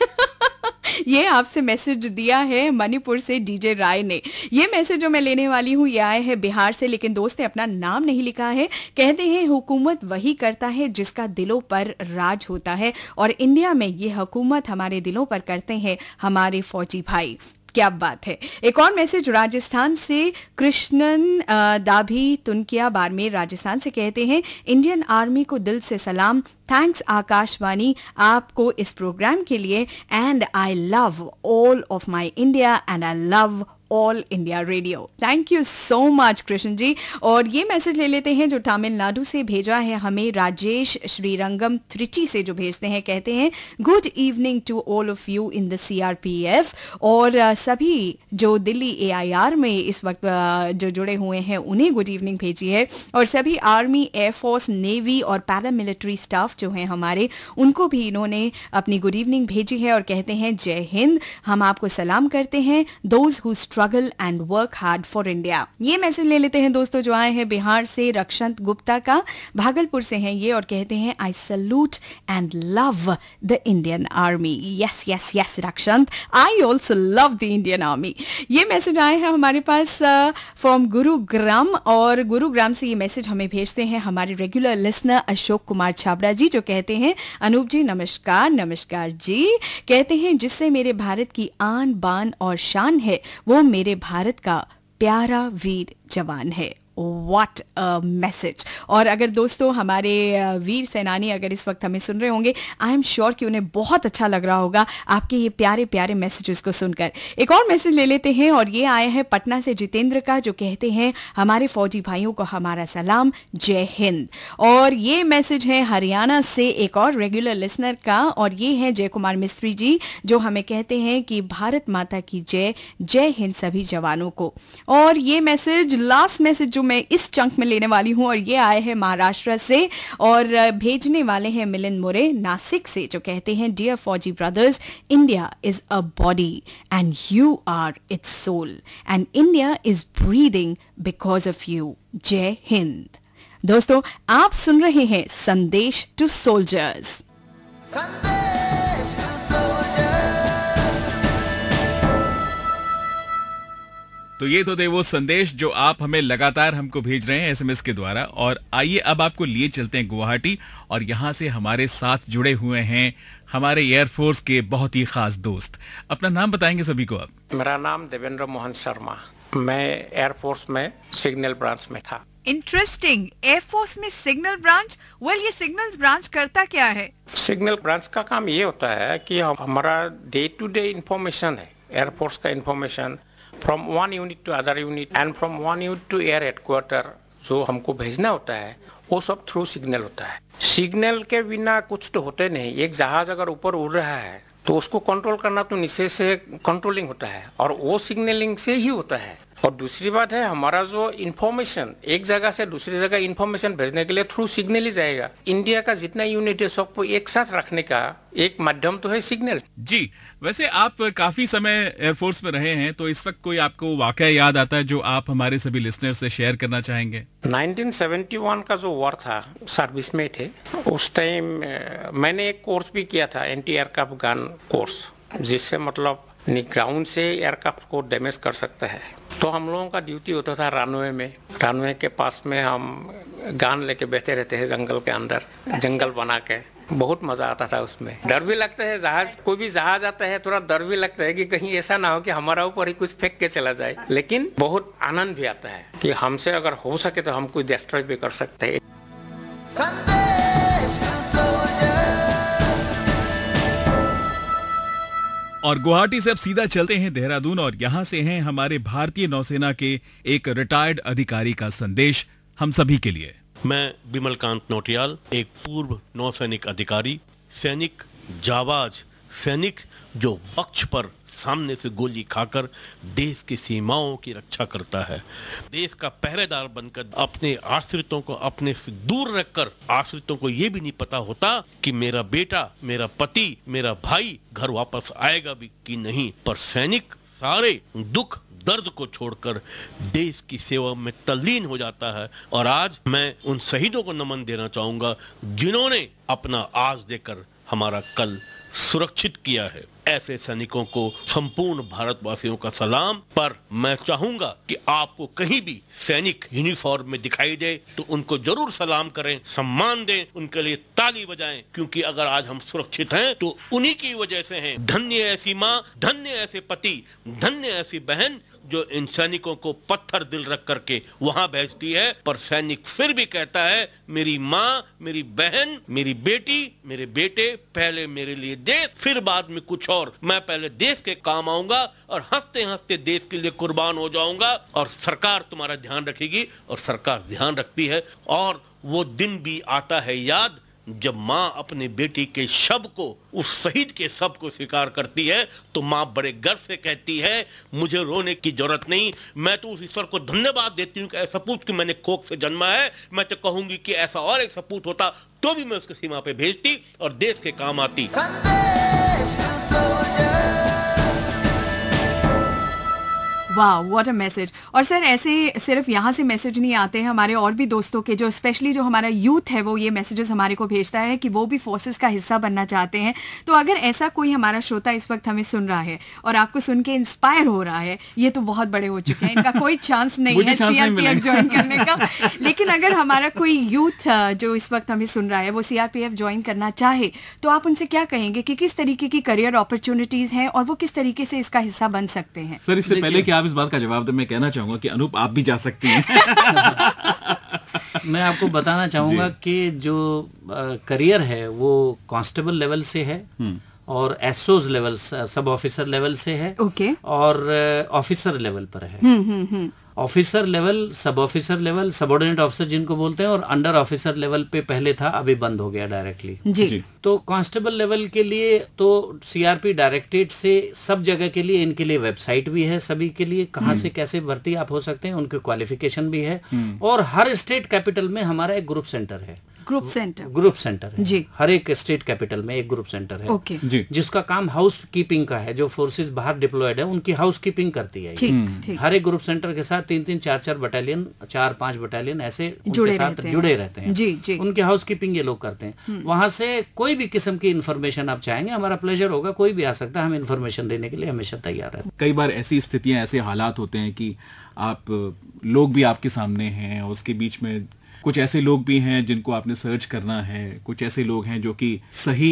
ये आपसे मैसेज दिया है मणिपुर से डीजे राय ने। ये मैसेज जो मैं लेने वाली हूँ ये आया है बिहार से, लेकिन दोस्त ने अपना नाम नहीं लिखा है। कहते हैं हुकूमत वही करता है जिसका दिलों पर राज होता है और इंडिया में ये हुकूमत हमारे दिलों पर करते हैं हमारे फौजी भाई। क्या बात है। एक और मैसेज राजस्थान से कृष्णन दाभी तुनकिया बाड़मेर राजस्थान से, कहते हैं इंडियन आर्मी को दिल से सलाम। थैंक्स आकाशवाणी आपको इस प्रोग्राम के लिए and I love all of my India and I love All India Radio. Thank you so much Krishna ji. और ये मैसेज ले लेते हैं जो तमिलनाडु से भेजा है हमें राजेश श्रीरंगम त्रिची से, जो भेजते हैं कहते हैं good evening to all of you in the CRPF। और सभी जो दिल्ली AIR में इस वक्त जो जुड़े हुए हैं उन्हें गुड इवनिंग भेजी है। और सभी आर्मी, एयरफोर्स, नेवी और पैरामिलिट्री स्टाफ जो हैं हमारे, उनको भी इन्होंने अपनी गुड इवनिंग भेजी है और कहते हैं जय हिंद। हम आपको सलाम करते हैं। Those who struggle and work hard for India. ये मैसेज ले लेते हैं दोस्तों जो आए हैं बिहार से रक्षंत गुप्ता का, भागलपुर से हैं ये, और कहते हैं I salute and love the Indian army. Yes yes yes Rakshant, I also love the Indian army. ये मैसेज आए हैं हमारे पास फ्रॉम गुरुग्राम, और गुरुग्राम से ये मैसेज हमें भेजते हैं हमारे रेगुलर लिसनर अशोक कुमार छाबड़ा जी, जो कहते हैं अनूप जी नमस्कार। नमस्कार जी। कहते हैं जिससे मेरे भारत की आन बान और शान है वो मेरे भारत का प्यारा वीर जवान है। What a message. और अगर दोस्तों हमारे वीर सेनानी अगर इस वक्त हमें सुन रहे होंगे, आई एम श्योर कि उन्हें बहुत अच्छा लग रहा होगा आपके ये प्यारे प्यारे मैसेजेस को सुनकर। एक और मैसेज ले लेते हैं, और ये आया है पटना से जितेंद्र का, जो कहते हैं हमारे फौजी भाइयों को हमारा सलाम, जय हिंद। और ये मैसेज है हरियाणा से एक और रेगुलर लिसनर का, और ये है जय कुमार मिस्त्री जी, जो हमें कहते हैं कि भारत माता की जय, जय हिंद सभी जवानों को। और ये मैसेज लास्ट मैसेज जो मैं इस चंक में लेने वाली हूँ और ये आए हैं महाराष्ट्र से और भेजने वाले हैं मिलिंद मोरे नासिक से, जो कहते हैं डियर फौजी brothers, India is a body and you are its soul and India is breathing because of you. जय हिंद। दोस्तों, आप सुन रहे हैं संदेश टू सोल्जर्स। तो ये तो थे वो संदेश जो आप हमें लगातार हमको भेज रहे हैं एसएमएस के द्वारा। और आइए अब आपको लिए चलते हैं गुवाहाटी और यहाँ से हमारे साथ जुड़े हुए हैं हमारे एयरफोर्स के बहुत ही खास दोस्त। अपना नाम बताएंगे सभी को आप? मेरा नाम देवेंद्र मोहन शर्मा, मैं एयरफोर्स में सिग्नल ब्रांच में था। इंटरेस्टिंग, एयरफोर्स में सिग्नल ब्रांच। वेल, ये सिग्नल ब्रांच करता क्या है? सिग्नल ब्रांच का काम ये होता है कि हमारा डे टू डे इंफॉर्मेशन है, एयरफोर्स का information from one unit to other unit and from one unit to air headquarter, जो हमको भेजना होता है वो सब थ्रू सिग्नल होता है। सिग्नल के बिना कुछ तो होते नहीं। एक जहाज अगर ऊपर उड़ रहा है तो उसको कंट्रोल करना तो नीचे से कंट्रोलिंग होता है और वो सिग्नलिंग से ही होता है। और दूसरी बात है, हमारा जो इंफॉर्मेशन एक जगह से दूसरी जगह इंफॉर्मेशन भेजने के लिए थ्रू सिग्नल ही जाएगा। इंडिया का जितना यूनिट है सबको एक साथ रखने का एक माध्यम तो है सिग्नल। जी, वैसे आप काफी समय एयरफोर्स में रहे हैं, तो इस वक्त कोई आपको वाकया याद आता है जो आप हमारे सभी लिसनर से शेयर करना चाहेंगे? 1971 का जो वॉर था, सर्विस में थे उस टाइम, मैंने एक कोर्स भी किया था, एंटी एयरक्राफ्ट गन कोर्स, जिससे मतलब ग्राउंड से एयरक्राफ्ट को डैमेज कर सकता है। तो हम लोगों का ड्यूटी होता था रनवे में। रनवे के पास में हम गन लेके बैठे रहते हैं जंगल के अंदर, जंगल बना के। बहुत मजा आता था उसमें। डर भी लगता है, जहाज कोई भी जहाज आता है थोड़ा डर भी लगता है कि कहीं ऐसा ना हो कि हमारा ऊपर ही कुछ फेंक के चला जाए, लेकिन बहुत आनंद भी आता है कि हमसे अगर हो सके तो हम कोई डिस्ट्रॉय भी कर सकते हैं। और गुवाहाटी से अब सीधा चलते हैं देहरादून और यहाँ से हैं हमारे भारतीय नौसेना के एक रिटायर्ड अधिकारी का संदेश हम सभी के लिए। मैं बिमलकांत नौटियाल, एक पूर्व नौसैनिक अधिकारी, सैनिक, जाबाज सैनिक जो पक्ष पर सामने से गोली खाकर देश की सीमाओं की रक्षा करता है, देश का पहरेदार बनकर अपने आश्रितों को अपने से दूर रखकर, आश्रितों को ये भी नहीं पता होता कि मेरा बेटा, मेरा पति, मेरा भाई घर वापस आएगा भी कि नहीं, पर सैनिक सारे दुख दर्द को छोड़कर देश की सेवा में तल्लीन हो जाता है। और आज मैं उन शहीदों को नमन देना चाहूंगा जिन्होंने अपना आज देकर हमारा कल सुरक्षित किया है। ऐसे सैनिकों को संपूर्ण भारतवासियों का सलाम। पर मैं चाहूंगा कि आपको कहीं भी सैनिक यूनिफॉर्म में दिखाई दे तो उनको जरूर सलाम करें, सम्मान दें, उनके लिए ताली बजाएं, क्योंकि अगर आज हम सुरक्षित हैं तो उन्हीं की वजह से हैं। धन्य ऐसी माँ, धन्य ऐसे पति, धन्य ऐसी बहन जो इन सैनिकों को पत्थर दिल रख करके वहां भेजती है। पर सैनिक फिर भी कहता है, मेरी माँ, मेरी बहन, मेरी बेटी, मेरे बेटे, पहले मेरे लिए देश, फिर बाद में कुछ और। मैं पहले देश के काम आऊंगा और हंसते हंसते देश के लिए कुर्बान हो जाऊंगा और सरकार तुम्हारा ध्यान रखेगी। और सरकार ध्यान रखती है। और वो दिन भी आता है याद जब माँ अपने बेटी के शव को, उस शहीद के शव को स्वीकार करती है तो माँ बड़े गर्व से कहती है, मुझे रोने की जरूरत नहीं, मैं तो उस ईश्वर को धन्यवाद देती हूँ कि ऐसा सपूत कि मैंने कोख से जन्मा है। मैं तो कहूंगी कि ऐसा और एक सपूत होता तो भी मैं उसके सीमा पे भेजती और देश के काम आती। वाह, व्हाट अ मैसेज। और सर, ऐसे सिर्फ यहाँ से मैसेज नहीं आते हैं, हमारे और भी दोस्तों के, जो स्पेशली जो हमारा यूथ है वो ये मैसेजेस हमारे को भेजता है कि वो भी फोर्सेस का हिस्सा बनना चाहते हैं। तो अगर ऐसा कोई हमारा श्रोता इस वक्त हमें सुन रहा है और आपको सुन के इंस्पायर हो रहा है, ये तो बहुत बड़े हो चुके हैं, इनका कोई चांस नहीं है सीआरपीएफ ज्वाइन करने का। लेकिन अगर हमारा कोई यूथ जो इस वक्त हमें सुन रहा है वो सीआरपीएफ ज्वाइन करना चाहे तो आप उनसे क्या कहेंगे कि किस तरीके की करियर अपॉर्चुनिटीज हैं और वो किस तरीके से इसका हिस्सा बन सकते हैं? सर, इससे पहले कि आप इस बात का जवाब दें, मैं कहना चाहूंगा कि अनूप आप भी जा सकती हैं। मैं आपको बताना चाहूंगा कि जो करियर है वो कांस्टेबल लेवल से है और एसओज लेवल, सब ऑफिसर लेवल से है, ओके, और ऑफिसर लेवल पर है। ऑफिसर लेवल, सब ऑफिसर लेवल, सबऑर्डिनेट ऑफिसर जिनको बोलते हैं, और अंडर ऑफिसर लेवल पे पहले था, अभी बंद हो गया डायरेक्टली जी। तो कांस्टेबल लेवल के लिए तो सीआरपी डायरेक्टरेट से सब जगह के लिए, इनके लिए वेबसाइट भी है सभी के लिए, कहां से कैसे भर्ती आप हो सकते हैं, उनके क्वालिफिकेशन भी है। और हर स्टेट कैपिटल में हमारा एक ग्रुप सेंटर है। ग्रुप सेंटर है जी। हर एक स्टेट कैपिटल में एक ग्रुप सेंटर है जी। जिसका काम हाउस कीपिंग का है। जो फोर्सेस बाहर डिप्लॉयड है उनकी हाउस कीपिंग करती है। ठीक। हर एक ग्रुप सेंटर के साथ 3-3, 4-4 बटालियन, 4-5 बटालियन ऐसे उनके साथ जुड़े रहते हैं जी। उनके हाउस कीपिंग ये लोग करते हैं। वहां से कोई भी किस्म की इन्फॉर्मेशन आप चाहेंगे, हमारा प्लेजर होगा, कोई भी आ सकता है, हम इन्फॉर्मेशन देने के लिए हमेशा तैयार है। कई बार ऐसी स्थितियां, ऐसे हालात होते हैं कि आप लोग भी आपके सामने हैं और उसके बीच में कुछ ऐसे लोग भी हैं जिनको आपने सर्च करना है, कुछ ऐसे लोग हैं जो कि सही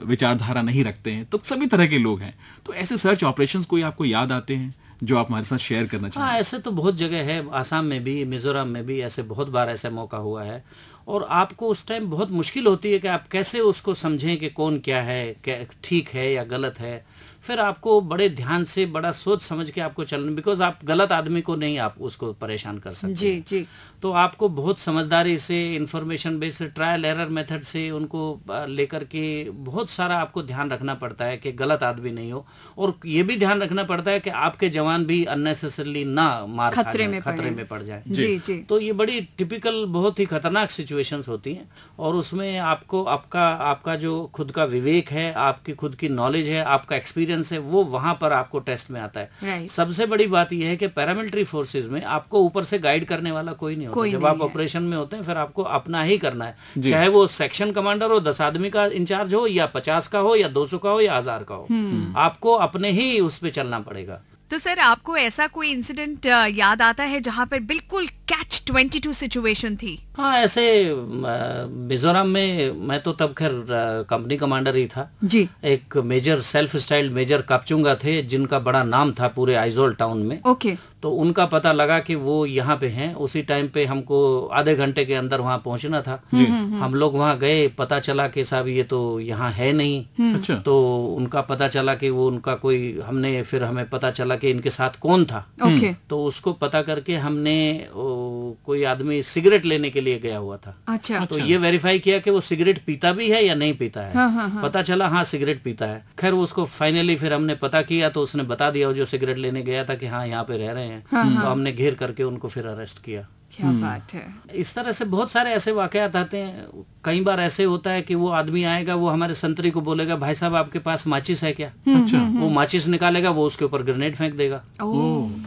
विचारधारा नहीं रखते हैं, तो सभी तरह के लोग हैं। तो ऐसे सर्च ऑपरेशंस कोई आपको याद आते हैं जो आप हमारे साथ शेयर करना चाहें? हाँ, ऐसे तो बहुत जगह है, आसाम में भी, मिजोरम में भी ऐसे बहुत बार ऐसा मौका हुआ है। और आपको उस टाइम बहुत मुश्किल होती है कि आप कैसे उसको समझें कि कौन क्या है, क्या ठीक है या गलत है। फिर आपको बड़े ध्यान से, बड़ा सोच समझ के आपको चलना, बिकॉज आप गलत आदमी को नहीं आप उसको परेशान कर सकते जी। तो आपको बहुत समझदारी से, information based, trial error method से उनको लेकर के बहुत सारा आपको ध्यान रखना पड़ता है कि गलत आदमी नहीं हो। और ये भी ध्यान रखना पड़ता है कि आपके जवान भी अननेसेसरली ना मार खतरे में पड़ जाए जी। तो ये बड़ी टिपिकल, बहुत ही खतरनाक सिचुएशंस होती हैं। और उसमें आपको आपका जो खुद का विवेक है, आपकी खुद की नॉलेज है, आपका एक्सपीरियंस है, वो वहां पर आपको टेस्ट में आता है। सबसे बड़ी बात यह है कि पैरामिलिट्री फोर्सेज में आपको ऊपर से गाइड करने वाला कोई नहीं होता। जब आप ऑपरेशन में होते हैं फिर आपको अपना ही करना है, चाहे वो सेक्शन कमांडर हो, 10 आदमी का इंचार्ज हो, या 50 का हो, या 200 का हो, या 1000 का हो, आपको अपने ही उस पे चलना पड़ेगा। तो सर, आपको ऐसा कोई इंसिडेंट याद आता है जहां पर बिल्कुल कैच 22 सिचुएशन थी? हाँ, ऐसे मिजोरम में मैं तो तब खैर कंपनी कमांडर ही था जी। एक मेजर, सेल्फ स्टाइल्ड मेजर कापचुंगा थे, जिनका बड़ा नाम था पूरे आइजोल टाउन में। ओके। तो उनका पता लगा कि वो यहाँ पे हैं। उसी टाइम पे हमको आधे घंटे के अंदर वहाँ पहुँचना था। हम लोग वहाँ गए, पता चला कि साहब ये तो यहाँ है नहीं। अच्छा। तो उनका पता चला कि वो उनका कोई, फिर हमें पता चला कि इनके साथ कौन था। तो उसको पता करके हमने कोई आदमी सिगरेट लेने के लिए गया हुआ था। अच्छा। तो ये वेरीफाई किया कि वो सिगरेट पीता भी है या नहीं पीता है। पता चला हाँ सिगरेट पीता है। खैर उसको फाइनली फिर हमने पता किया तो उसने बता दिया, जो सिगरेट लेने गया था, कि हाँ यहाँ पे रह रहे हैं। तो हमने घेर करके उनको फिर अरेस्ट किया। क्या बात है। इस तरह से बहुत सारे ऐसे वाकयात आते हैं। कई बार ऐसे होता है कि वो आदमी आएगा, वो हमारे संतरी को बोलेगा, भाई साहब आपके पास माचिस है क्या? अच्छा। वो माचिस निकालेगा, वो उसके ऊपर ग्रेनेड फेंक देगा।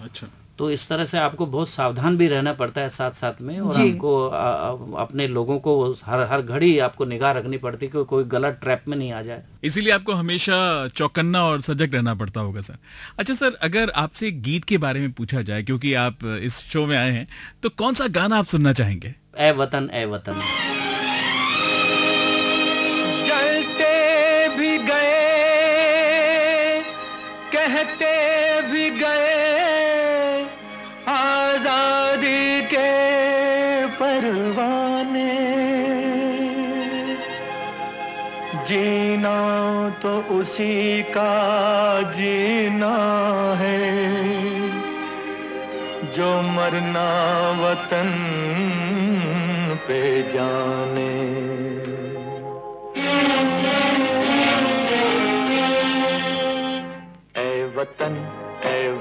अच्छा। तो इस तरह से आपको बहुत सावधान भी रहना पड़ता है साथ साथ में। और आपको अपने लोगों को हर घड़ी आपको निगाह रखनी पड़ती है कि कोई गलत ट्रैप में नहीं आ जाए। इसीलिए आपको हमेशा चौकन्ना और सजग रहना पड़ता होगा सर। अच्छा सर, अगर आपसे एक गीत के बारे में पूछा जाए, क्योंकि आप इस शो में आए हैं, तो कौन सा गाना आप सुनना चाहेंगे? ए वतन ए वतन। जलते भी गए, कहते भी गए, आजादी के परवाने, जीना तो उसी का जीना है, जो मरना वतन पे जाने। ए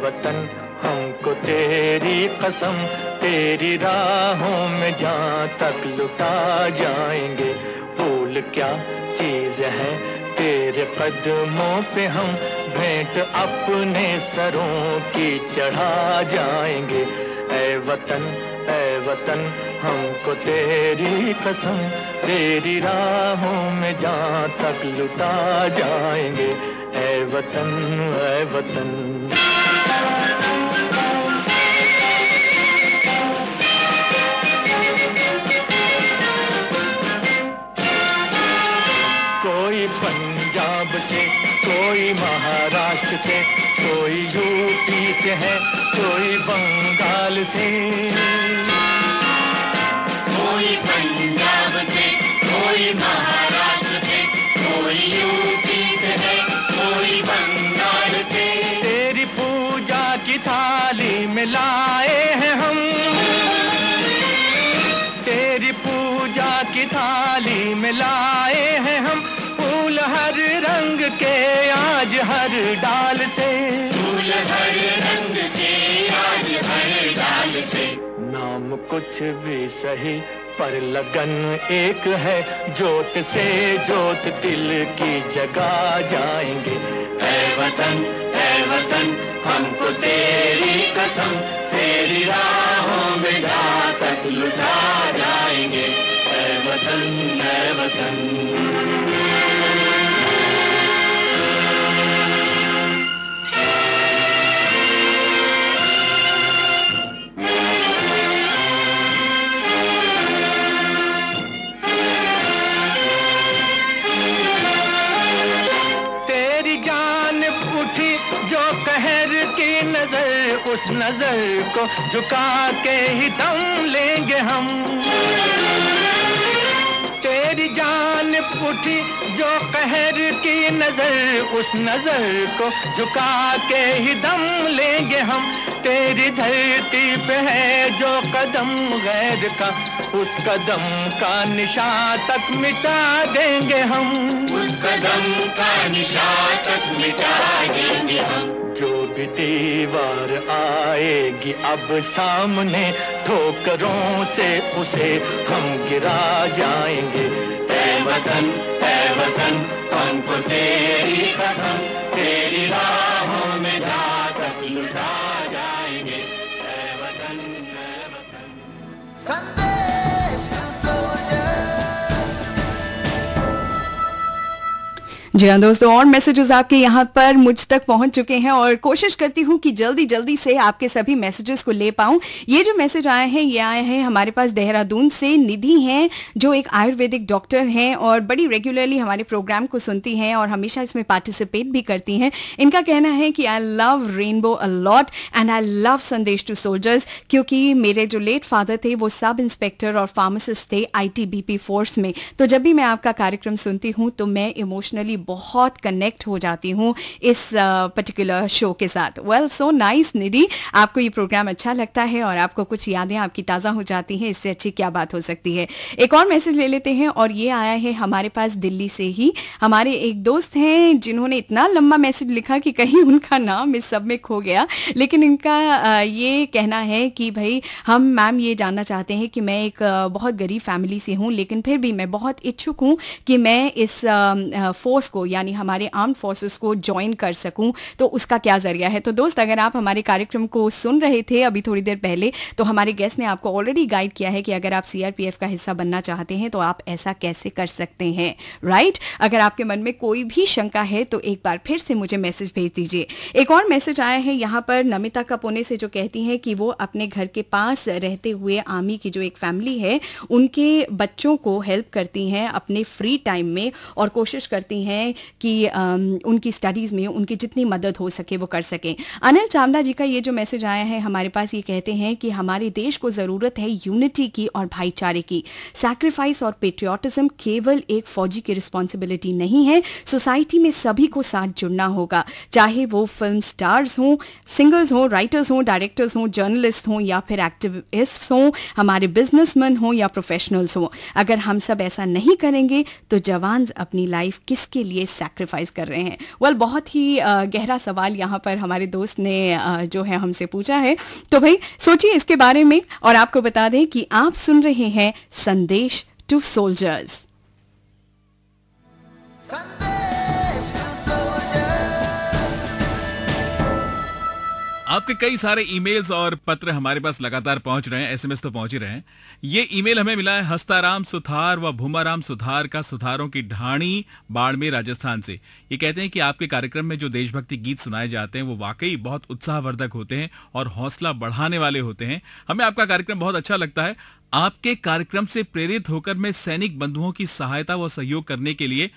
वतन हमको तेरी कसम, तेरी राहों में जहाँ तक लुटा जाएंगे। भूल क्या चीज है तेरे कदमों पे, हम भेंट अपने सरों की चढ़ा जाएंगे। ए वतन हमको तेरी कसम, तेरी राहों में जहाँ तक लुटा जाएंगे। ए वतन ए वतन। कोई पंजाब से, कोई महाराष्ट्र से, कोई यूपी से है, कोई बंगाल से। कोई पंजाब से, कोई महाराष्ट्र से, कोई यूपी से है, बंगाल से। तेरी पूजा की थाली में लाए डाली में लाए हैं हम फूल हर रंग के आज हर डाल से, फूल हर रंग के आज हर डाल से। नाम कुछ भी सही पर लगन एक है, जोत से जोत दिल की जगा जाएंगे। ऐ वतन हमको तेरी कसम, तेरी राहों में जहाँ तक लुटा जाएंगे। ऐ वतन ऐ वतन। नजर उस नजर को झुका के ही दम लेंगे हम। तेरी जान उठी जो कहर की नजर, उस नजर को झुका के ही दम लेंगे हम। तेरी धरती पे है जो कदम गैर का, उस कदम का निशान तक मिटा देंगे हम। उस कदम का निशान तक मिटा देंगे हम। जो भी दीवार आएगी अब सामने, ठोकरों से उसे हम गिरा जाएंगे। ऐ वतन हमको तेरी कसम, तेरी राहों में जहाँ तक लुटा जाएंगे। ऐ वतन संदेश टू सोल्जर्स। जी हाँ दोस्तों, और मैसेजेस आपके यहाँ पर मुझ तक पहुंच चुके हैं और कोशिश करती हूँ कि जल्दी से आपके सभी मैसेजेस को ले पाऊं। ये जो मैसेज आए हैं ये आए हैं हमारे पास देहरादून से। निधि हैं जो एक आयुर्वेदिक डॉक्टर हैं और बड़ी रेगुलरली हमारे प्रोग्राम को सुनती हैं और हमेशा इसमें पार्टिसिपेट भी करती हैं। इनका कहना है कि I love rainbow a lot and I love संदेश टू सोल्जर्स, क्योंकि मेरे जो लेट फादर थे वो सब इंस्पेक्टर और फार्मासिस्ट थे ITBP फोर्स में। तो जब भी मैं आपका कार्यक्रम सुनती हूँ तो मैं इमोशनली बहुत कनेक्ट हो जाती हूँ इस पर्टिकुलर शो के साथ। वेल सो नाइस निधि, आपको ये प्रोग्राम अच्छा लगता है और आपको कुछ यादें आपकी ताज़ा हो जाती हैं, इससे अच्छी क्या बात हो सकती है। एक और मैसेज ले लेते हैं और ये आया है हमारे पास दिल्ली से ही। हमारे एक दोस्त हैं जिन्होंने इतना लंबा मैसेज लिखा कि कहीं उनका नाम इस सब में खो गया, लेकिन इनका ये कहना है कि भाई हम मैम ये जानना चाहते हैं कि मैं एक बहुत गरीब फैमिली से हूँ, लेकिन फिर भी मैं बहुत इच्छुक हूँ कि मैं इस फोर्स को यानी हमारे आर्म्ड फोर्सेस को ज्वाइन कर सकूं, तो उसका क्या जरिया है। तो दोस्त, अगर आप हमारे कार्यक्रम को सुन रहे थे अभी थोड़ी देर पहले, तो हमारे गेस्ट ने आपको ऑलरेडी गाइड किया है कि अगर आप CRPF का हिस्सा बनना चाहते हैं तो आप ऐसा कैसे कर सकते हैं, राइट। अगर आपके मन में कोई भी शंका है तो एक बार फिर से मुझे मैसेज भेज दीजिए। एक और मैसेज आया है यहाँ पर नमिता का पुणे से, जो कहती हैं कि वो अपने घर के पास रहते हुए आर्मी की जो एक फैमिली है उनके बच्चों को हेल्प करती हैं अपने फ्री टाइम में और कोशिश करती हैं कि उनकी स्टडीज में उनकी जितनी मदद हो सके वो कर सकें। अनिल चावला जी का ये जो मैसेज आया है हमारे पास, ये कहते हैं कि हमारे देश को जरूरत है यूनिटी की और भाईचारे की। सैक्रिफाइस और पेट्रियोटिज्म केवल एक फौजी की रिस्पॉन्सिबिलिटी नहीं है, सोसाइटी में सभी को साथ जुड़ना होगा, चाहे वो फिल्म स्टार्स हों, सिंगर्स हों, राइटर्स हों, डायरेक्टर्स हों, जर्नलिस्ट हों या फिर एक्टिविस्ट हों, हमारे बिजनेसमैन हों या प्रोफेशनल्स हों। अगर हम सब ऐसा नहीं करेंगे तो जवान अपनी लाइफ किसके लिए सैक्रिफाइस कर रहे हैं। वेल बहुत ही गहरा सवाल यहाँ पर हमारे दोस्त ने जो है हमसे पूछा है, तो भाई सोचिए इसके बारे में और आपको बता दें कि आप सुन रहे हैं संदेश टू सोल्जर्स। आपके कई सारे ईमेल्स और पत्र हमारे पास लगातार पहुंच रहे हैं, SMS तो पहुंच ही रहे हैं। ये ईमेल हमें मिला है हस्ताराम सुथार व भूमाराम सुथार का, सुथारों की ढाणी, बाड़मेर, राजस्थान से। ये कहते हैं कि आपके कार्यक्रम में जो देशभक्ति गीत सुनाए जाते हैं वो वाकई बहुत उत्साहवर्धक होते हैं और हौसला बढ़ाने वाले होते हैं। हमें आपका कार्यक्रम बहुत अच्छा लगता है। आपके कार्यक्रम से प्रेरित होकर मैं सैनिक बंधुओं की सहायता व सहयोग करने के लिए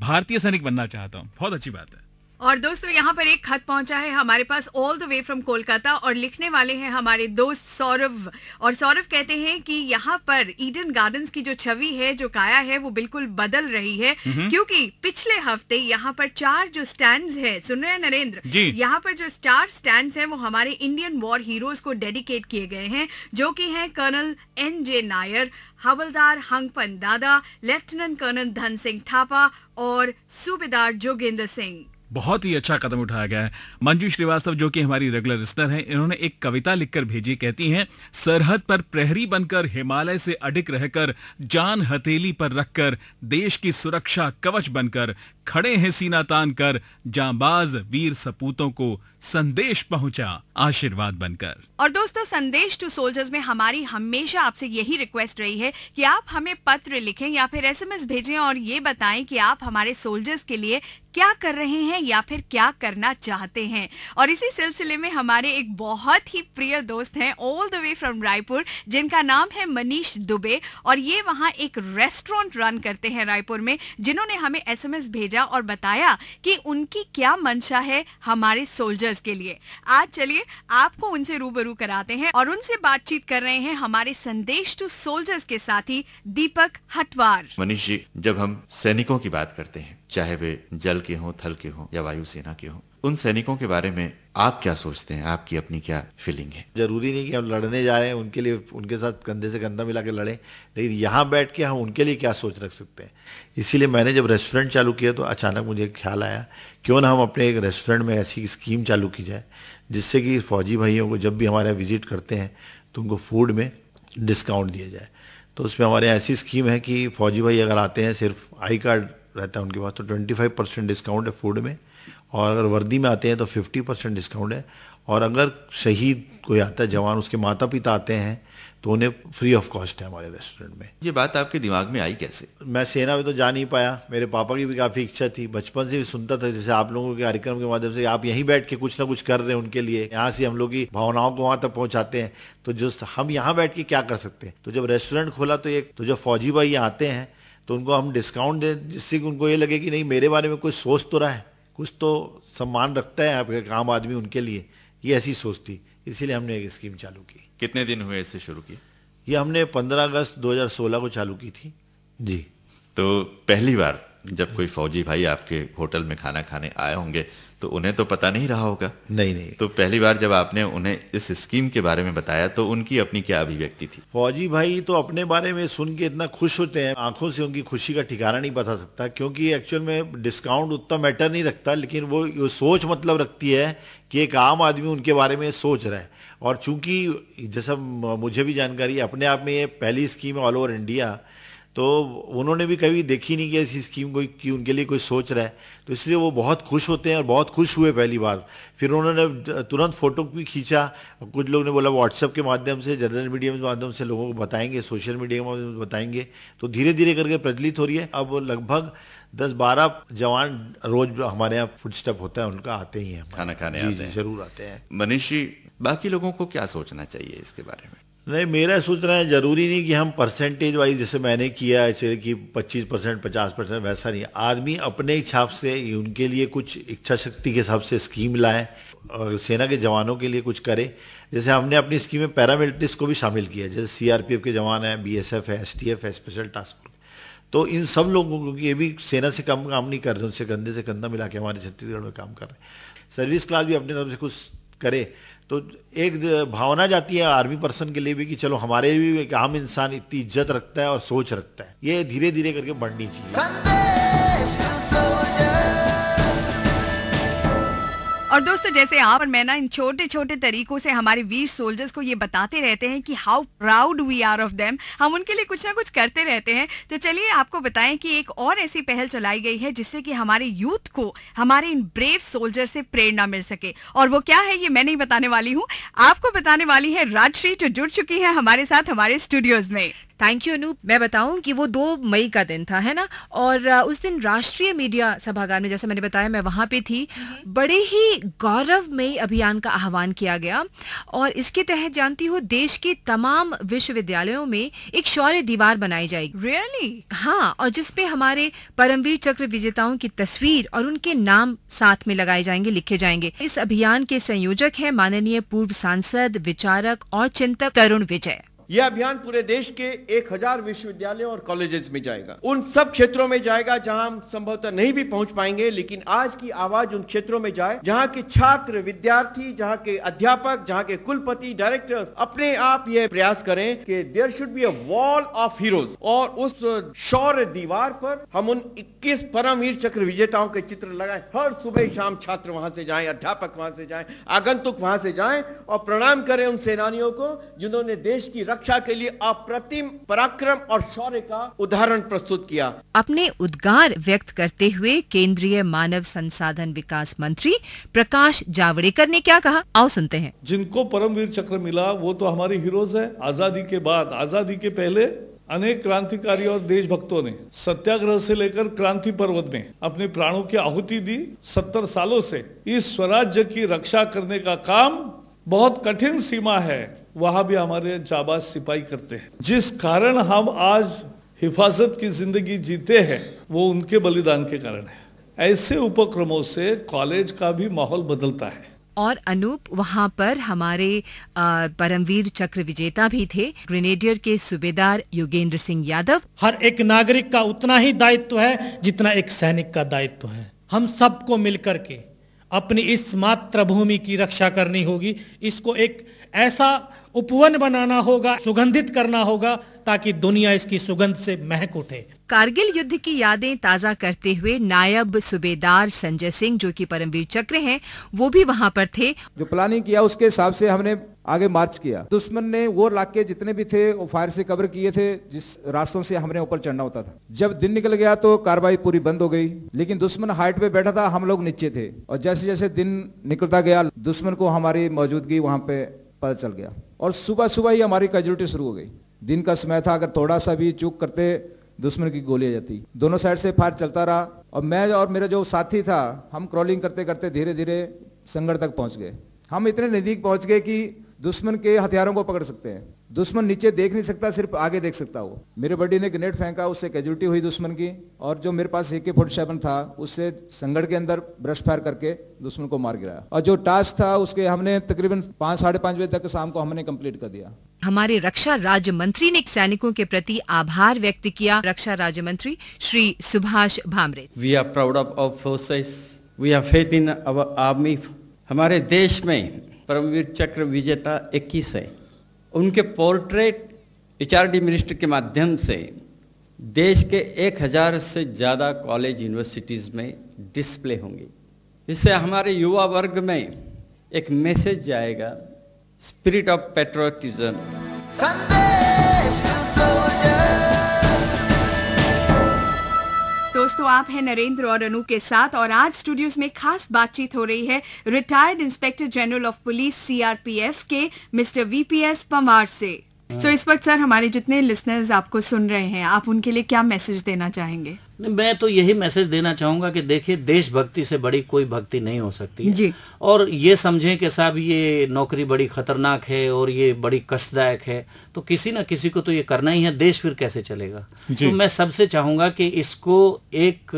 भारतीय सैनिक बनना चाहता हूँ। बहुत अच्छी बात है। और दोस्तों यहाँ पर एक खत पहुंचा है हमारे पास all the way from Kolkata और लिखने वाले हैं हमारे दोस्त सौरभ। और सौरभ कहते हैं कि यहाँ पर ईडन गार्डन्स की जो छवि है, जो काया है, वो बिल्कुल बदल रही है, क्योंकि पिछले हफ्ते यहाँ पर 4 जो स्टैंड्स है, सुन रहे हैं नरेंद्र, यहाँ पर जो 4 स्टैंड्स हैं वो हमारे इंडियन वॉर हीरोज को डेडिकेट किए गए हैं, जो कि हैं कर्नल NJ नायर, हवलदार हंगपन दादा, लेफ्टिनेंट कर्नल धन सिंह थापा और सूबेदार जोगेंद्र सिंह। बहुत ही अच्छा कदम उठाया गया है। मंजू श्रीवास्तव जो कि हमारी रेगुलर लिसनर हैं, इन्होंने एक कविता लिखकर भेजी। कहती हैं, सरहद पर प्रहरी बनकर, हिमालय से अडिग रहकर, जान हथेली पर रखकर, देश की सुरक्षा कवच बनकर, खड़े हैं सीना तान कर, जांबाज वीर सपूतों को संदेश पहुंचा आशीर्वाद बनकर। और दोस्तों, संदेश टू सोल्जर्स में हमारी हमेशा आपसे यही रिक्वेस्ट रही है कि आप हमें पत्र लिखें या फिर SMS भेजें और ये बताएं कि आप हमारे सोल्जर्स के लिए क्या कर रहे हैं या फिर क्या करना चाहते हैं। और इसी सिलसिले में हमारे एक बहुत ही प्रिय दोस्त हैं all the way from Raipur, जिनका नाम है मनीष दुबे, और ये वहाँ एक रेस्टोरेंट रन करते हैं रायपुर में, जिन्होंने हमें SMS भेजा और बताया कि उनकी क्या मंशा है हमारे सोल्जर्स के लिए। आज चलिए आपको उनसे रूबरू कराते हैं और उनसे बातचीत कर रहे हैं हमारे संदेश टू सोल्जर्स के साथी दीपक हटवार। मनीष जी, जब हम सैनिकों की बात करते हैं, चाहे वे जल के हों, थल के हों या वायुसेना के हों, उन सैनिकों के बारे में आप क्या सोचते हैं? आपकी अपनी क्या फीलिंग है? जरूरी नहीं कि हम लड़ने जा रहे हैं उनके लिए, उनके साथ कंधे से कंधा मिला के लड़ें, लेकिन यहाँ बैठ के हम उनके लिए क्या सोच रख सकते हैं। इसीलिए मैंने जब रेस्टोरेंट चालू किया तो अचानक मुझे ख्याल आया, क्यों ना हम अपने एक रेस्टोरेंट में ऐसी स्कीम चालू की जाए जिससे कि फौजी भाइयों को जब भी हमारे यहाँ विजिट करते हैं तो उनको फूड में डिस्काउंट दिया जाए। तो उसमें हमारे यहाँ ऐसी स्कीम है कि फौजी भाई अगर आते हैं, सिर्फ आई कार्ड रहता है उनके पास, तो 25% डिस्काउंट है फूड में, और अगर वर्दी में आते हैं तो 50% डिस्काउंट है, और अगर शहीद कोई आता है जवान, उसके माता पिता आते हैं तो उन्हें फ्री ऑफ कॉस्ट है हमारे रेस्टोरेंट में। ये बात आपके दिमाग में आई कैसे? मैं सेना में तो जा नहीं पाया, मेरे पापा की भी काफ़ी इच्छा थी, बचपन से भी सुनता था, जैसे आप लोगों के कार्यक्रम के माध्यम से आप यहीं बैठ के कुछ ना कुछ कर रहे हैं उनके लिए, यहाँ से हम लोग की भावनाओं को वहाँ तक पहुँचाते हैं, तो जो हम यहाँ बैठ के क्या कर सकते हैं। तो जब रेस्टोरेंट खोला तो जब फौजी भाई यहाँ आते हैं तो उनको हम डिस्काउंट दें, जिससे कि उनको ये लगे कि नहीं, मेरे बारे में कोई सोच तो रहा है, कुछ तो सम्मान रखता है आपके आम आदमी उनके लिए, ये ऐसी सोच थी। इसीलिए हमने एक स्कीम चालू की। कितने दिन हुए इसे शुरू किए? ये हमने 15 अगस्त 2016 को चालू की थी जी। तो पहली बार जब कोई फौजी भाई आपके होटल में खाना खाने आए होंगे तो उन्हें तो पता नहीं रहा होगा। नहीं। तो पहली बार जब आपने उन्हें इस स्कीम के बारे में बताया तो उनकी अपनी क्या अभिव्यक्ति थी? फौजी भाई तो अपने बारे में सुन के इतना खुश होते हैं, आंखों से उनकी खुशी का ठिकाना नहीं बता सकता, क्योंकि एक्चुअल में डिस्काउंट उतना मैटर नहीं रखता, लेकिन वो सोच मतलब रखती है कि एक आम आदमी उनके बारे में सोच रहा है। और चूंकि जैसा मुझे भी जानकारी, अपने आप में ये पहली स्कीम है ऑल ओवर इंडिया, तो उन्होंने भी कभी देखी नहीं कि ऐसी स्कीम कोई कि उनके लिए कोई सोच रहा है, तो इसलिए वो बहुत खुश होते हैं और बहुत खुश हुए पहली बार। फिर उन्होंने तुरंत फोटो भी खींचा, कुछ लोग ने बोला व्हाट्सएप के माध्यम से, जनरल मीडिया के माध्यम से लोगों को बताएंगे, सोशल मीडिया के माध्यम से बताएंगे, तो धीरे धीरे करके प्रचलित हो रही है। अब लगभग 10-12 जवान रोज हमारे यहाँ फूड स्टेप होता है उनका, आते ही हैं खाना खाने आते हैं। जरूर आते हैं। मनीष जी, बाकी लोगों को क्या सोचना चाहिए इसके बारे में? नहीं, मेरा सोचना है जरूरी नहीं कि हम परसेंटेज वाइज जैसे मैंने किया है कि 25% 50%, वैसा नहीं। आदमी अपने हिसाब से उनके लिए कुछ इच्छा शक्ति के हिसाब से स्कीम लाए और सेना के जवानों के लिए कुछ करे। जैसे हमने अपनी स्कीम में पैरामिलिट्रिस्ट को भी शामिल किया, जैसे CRPF के जवान हैं, BSF है, STF है, स्पेशल टास्क फोर्स, तो इन सब लोगों को ये भी सेना से कम काम नहीं कर रहे, उनसे कंधे से कंधा मिला के हमारे छत्तीसगढ़ में काम कर रहे हैं। सर्विस क्लास भी अपने तरफ से कुछ करे तो एक भावना जाती है आर्मी पर्सन के लिए भी कि चलो हमारे भी एक आम इंसान इतनी इज्जत रखता है और सोच रखता है। ये धीरे धीरे करके बढ़नी चाहिए। और दोस्तों, जैसे आप और मैं ना इन छोटे छोटे तरीकों से हमारे वीर सोल्जर्स को ये बताते रहते हैं कि how proud we are of them, हम उनके लिए कुछ ना कुछ करते रहते हैं। तो चलिए आपको बताएं कि एक और ऐसी पहल चलाई गई है जिससे कि हमारे यूथ को हमारे इन ब्रेव सोल्जर से प्रेरणा मिल सके। और वो क्या है ये मैं नहीं बताने वाली हूँ, आपको बताने वाली है राजश्री, जो जुड़ चुकी है हमारे साथ हमारे स्टूडियोज में। Thank you Anoop. मैं बताऊं कि वो 2 मई का दिन था, है ना, और उस दिन राष्ट्रीय मीडिया सभागार में, जैसे मैंने बताया, मैं वहां पे थी। बड़े ही गौरवमयी अभियान का आह्वान किया गया और इसके तहत जानती हो देश के तमाम विश्वविद्यालयों में एक शौर्य दीवार बनाई जाएगी। Really? हाँ, और जिसपे हमारे परमवीर चक्र विजेताओं की तस्वीर और उनके नाम साथ में लगाए जाएंगे, लिखे जाएंगे। इस अभियान के संयोजक हैं माननीय पूर्व सांसद, विचारक और चिंतक तरुण विजय। यह अभियान पूरे देश के 1000 विश्वविद्यालयों और कॉलेजेस में जाएगा। उन सब क्षेत्रों में जाएगा जहां हम संभवतः नहीं भी पहुंच पाएंगे, लेकिन आज की आवाज उन क्षेत्रों में जाए जहां के छात्र, विद्यार्थी, जहां के अध्यापक, जहां के कुलपति, डायरेक्टर्स अपने आप यह प्रयास करें कि there should be a wall of heroes, और उस शौर्य दीवार पर हम उन 21 परमवीर चक्र विजेताओं के चित्र लगाएं। हर सुबह शाम छात्र वहां से जाएं, अध्यापक वहां से जाएं, आगंतुक वहां से जाएं और प्रणाम करें उन सेनानियों को जिन्होंने देश की रक्षा के लिए अप्रतिम पराक्रम और शौर्य का उदाहरण प्रस्तुत किया। अपने उद्गार व्यक्त करते हुए केंद्रीय मानव संसाधन विकास मंत्री प्रकाश जावड़ेकर ने क्या कहा, आओ सुनते हैं। जिनको परमवीर चक्र मिला वो तो हमारे हीरोज है। आजादी के बाद, आजादी के पहले अनेक क्रांतिकारी और देशभक्तों ने सत्याग्रह से लेकर क्रांति पर्वत में अपने प्राणों की आहुति दी। 70 सालों से इस स्वराज्य की रक्षा करने का काम बहुत कठिन सीमा है, वहां भी हमारे जाबाज सिपाही करते हैं। जिस कारण हम आज हिफाजत की जिंदगी जीते हैं वो उनके बलिदान के कारण है। ऐसे उपक्रमों से कॉलेज का भी माहौल बदलता है। और अनूप, वहाँ पर हमारे परमवीर चक्र विजेता भी थे, ग्रेनेडियर के सूबेदार योगेंद्र सिंह यादव। हर एक नागरिक का उतना ही दायित्व है जितना एक सैनिक का दायित्व है। हम सबको मिलकर के अपनी इस मातृभूमि की रक्षा करनी होगी। इसको एक ऐसा उपवन बनाना होगा, सुगंधित करना होगा ताकि दुनिया इसकी सुगंध से महक उठे। कारगिल युद्ध की यादें ताजा करते हुए नायब सूबेदार संजय सिंह, जो कि परमवीर चक्र हैं, वो भी वहाँ पर थे। जो प्लानिंग किया उसके हिसाब से हमने आगे मार्च किया। दुश्मन ने वो इलाके जितने भी थे वो फायर से कवर किए थे जिस रास्तों से हमने ऊपर चढ़ना होता था। जब दिन निकल गया तो कार्रवाई पूरी बंद हो गई, लेकिन दुश्मन हाइट पे बैठा था, हम लोग नीचे थे, और जैसे जैसे दिन निकलता गया दुश्मन को हमारी मौजूदगी वहाँ पे पता चल गया और सुबह सुबह ही हमारी कैजुअल्टी शुरू हो गई। दिन का समय था, अगर थोड़ा सा भी चूक करते दुश्मन की गोली आ जाती। दोनों साइड से फायर चलता रहा और मैं और मेरा जो साथी था हम क्रॉलिंग करते करते धीरे धीरे संगड़ तक पहुंच गए। हम इतने नजदीक पहुंच गए कि दुश्मन के हथियारों को पकड़ सकते हैं। दुश्मन नीचे देख नहीं सकता, सिर्फ आगे देख सकता वो। मेरे बड्डी ने ग्रेनेड फेंका, उससे कैजुअल्टी हुई दुश्मन की, और जो मेरे पास AK-47 था उससे संगड़ के अंदर ब्रश फायर करके दुश्मन को मार गिराया। और जो टास्क था उसके हमने तकरीबन 5 साढ़े 5 बजे तक शाम को हमने कंप्लीट कर दिया। हमारे रक्षा राज्य मंत्री ने सैनिकों के प्रति आभार व्यक्त किया। रक्षा राज्य मंत्री Shri Subhash Bhamre. We are proud of our forces, we have faith in our army. हमारे देश में परमवीर चक्र विजेता 21 है। उनके पोर्ट्रेट HRD मिनिस्टर के माध्यम से देश के 1000 से ज़्यादा कॉलेज यूनिवर्सिटीज़ में डिस्प्ले होंगे। इससे हमारे युवा वर्ग में एक मैसेज जाएगा, स्पिरिट ऑफ पैट्रियटिज्म। दोस्तों, आप हैं नरेंद्र और अनु के साथ, और आज स्टूडियोज में खास बातचीत हो रही है retired inspector general of police CRPF के मिस्टर VPS पवार से। सो इस वक्त सर हमारे जितने लिसनर्स आपको सुन रहे हैं, आप उनके लिए क्या मैसेज देना चाहेंगे? मैं तो यही मैसेज देना चाहूंगा कि देखिए, देशभक्ति से बड़ी कोई भक्ति नहीं हो सकती है। जी। और ये समझें कि साहब ये नौकरी बड़ी खतरनाक है और ये बड़ी कष्टदायक है, तो किसी ना किसी को तो ये करना ही है, देश फिर कैसे चलेगा। तो मैं सबसे चाहूंगा कि इसको एक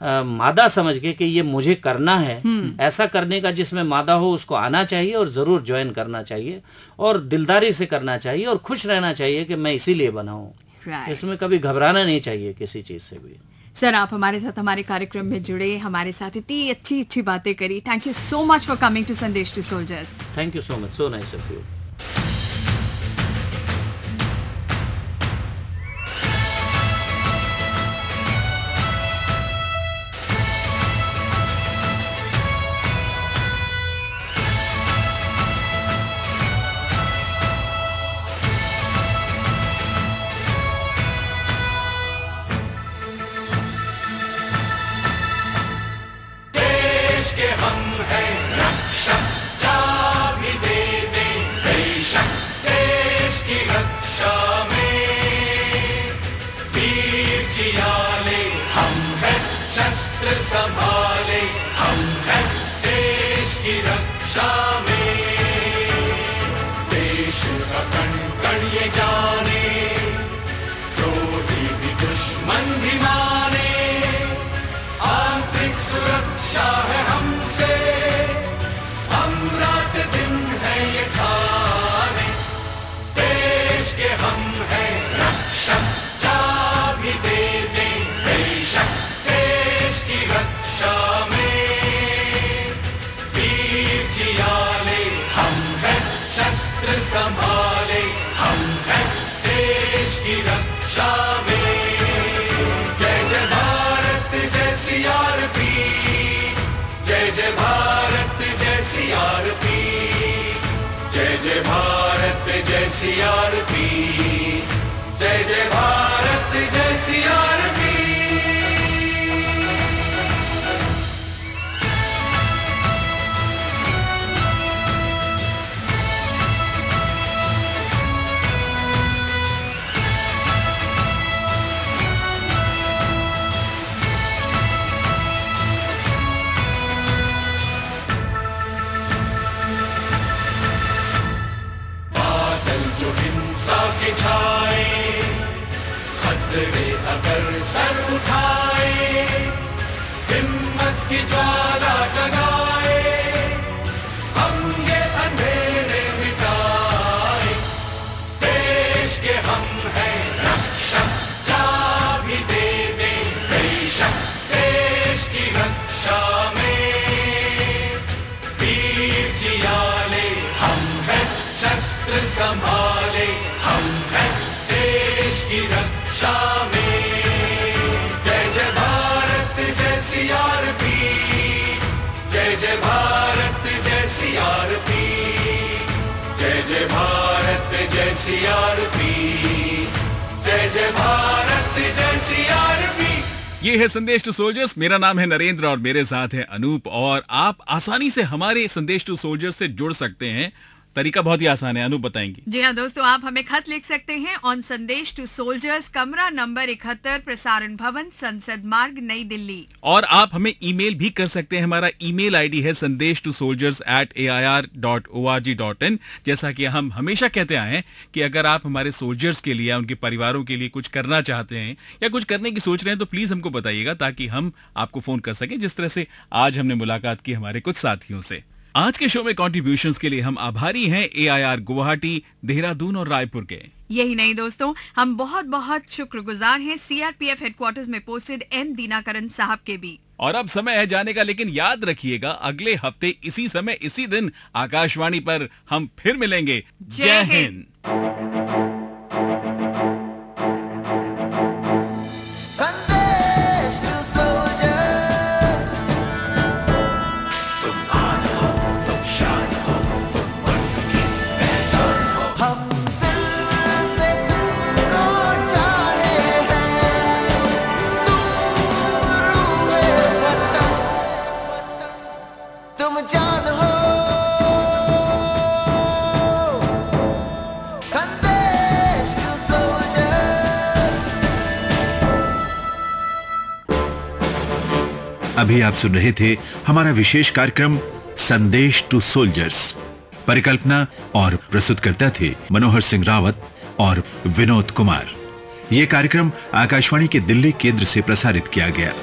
मादा समझ के कि ये मुझे करना है, ऐसा करने का जिसमें मादा हो उसको आना चाहिए और जरूर ज्वाइन करना चाहिए और दिलदारी से करना चाहिए और खुश रहना चाहिए कि मैं इसीलिए बना हूँ। इसमें कभी घबराना नहीं चाहिए किसी चीज से भी। सर, आप हमारे साथ हमारे कार्यक्रम में जुड़े, हमारे साथ इतनी अच्छी अच्छी बातें करी। Thank you so much for coming to Sandesh to soldiers. Thank you so much, so nice of you. संभाले हम हैं देश बेशक देश की रक्षा में वीर जियाले, हम हैं शस्त्र संभाले, हम हैं देश की रक्षा में। जय जय भारत जय CRP, जय जय भारत जय CRP, जय जय भारत जय CRP, जय जय भारत जय CRP। के छाए खतरे अगर सर उठाए, हिम्मत की ज्वाला जगाए, हम ये अंधेरे मिटाए। देश के हम हैं रक्षक, जा भी दे दे बेशक देश की रक्षा में वीर जियाले, हम हैं शस्त्र संभाले, हम हैं देश की रक्षा में। जय जय भारत जय CRP, जय जय भारत जय CRP, जय जय भारत जय CRP, जय जय भारत जय CRP। ये है संदेश टू सोल्जर्स। मेरा नाम है नरेंद्र और मेरे साथ है अनूप, और आप आसानी से हमारे संदेश टू सोल्जर्स से जुड़ सकते हैं। तरीका बहुत ही आसान है, अनूप बताएंगी। जी हाँ दोस्तों, आप हमें खत लिख सकते हैं ऑन संदेश टू सोल्जर्स, कमरा नंबर 71, प्रसारण भवन, संसद मार्ग, नई दिल्ली। और आप हमें ईमेल भी कर सकते हैं। हमारा ईमेल आईडी है sandesh2soldiers@air.org.in। जैसा कि हम हमेशा कहते आए हैं कि अगर आप हमारे सोल्जर्स के लिए, उनके परिवारों के लिए कुछ करना चाहते हैं या कुछ करने की सोच रहे हैं तो प्लीज हमको बताइएगा, ताकि हम आपको फोन कर सकें, जिस तरह से आज हमने मुलाकात की हमारे कुछ साथियों से। आज के शो में कंट्रीब्यूशंस के लिए हम आभारी हैं AIR गुवाहाटी, देहरादून और रायपुर के। यही नहीं दोस्तों, हम बहुत बहुत शुक्रगुजार हैं CRPF हेडक्वार्टर्स में पोस्टेड M दीनाकरन साहब के भी। और अब समय है जाने का, लेकिन याद रखिएगा अगले हफ्ते इसी समय इसी दिन आकाशवाणी पर हम फिर मिलेंगे। जय हिंद। अभी आप सुन रहे थे हमारा विशेष कार्यक्रम संदेश टू सोल्जर्स। परिकल्पना और प्रस्तुतकर्ता थे मनोहर सिंह रावत और विनोद कुमार। यह कार्यक्रम आकाशवाणी के दिल्ली केंद्र से प्रसारित किया गया।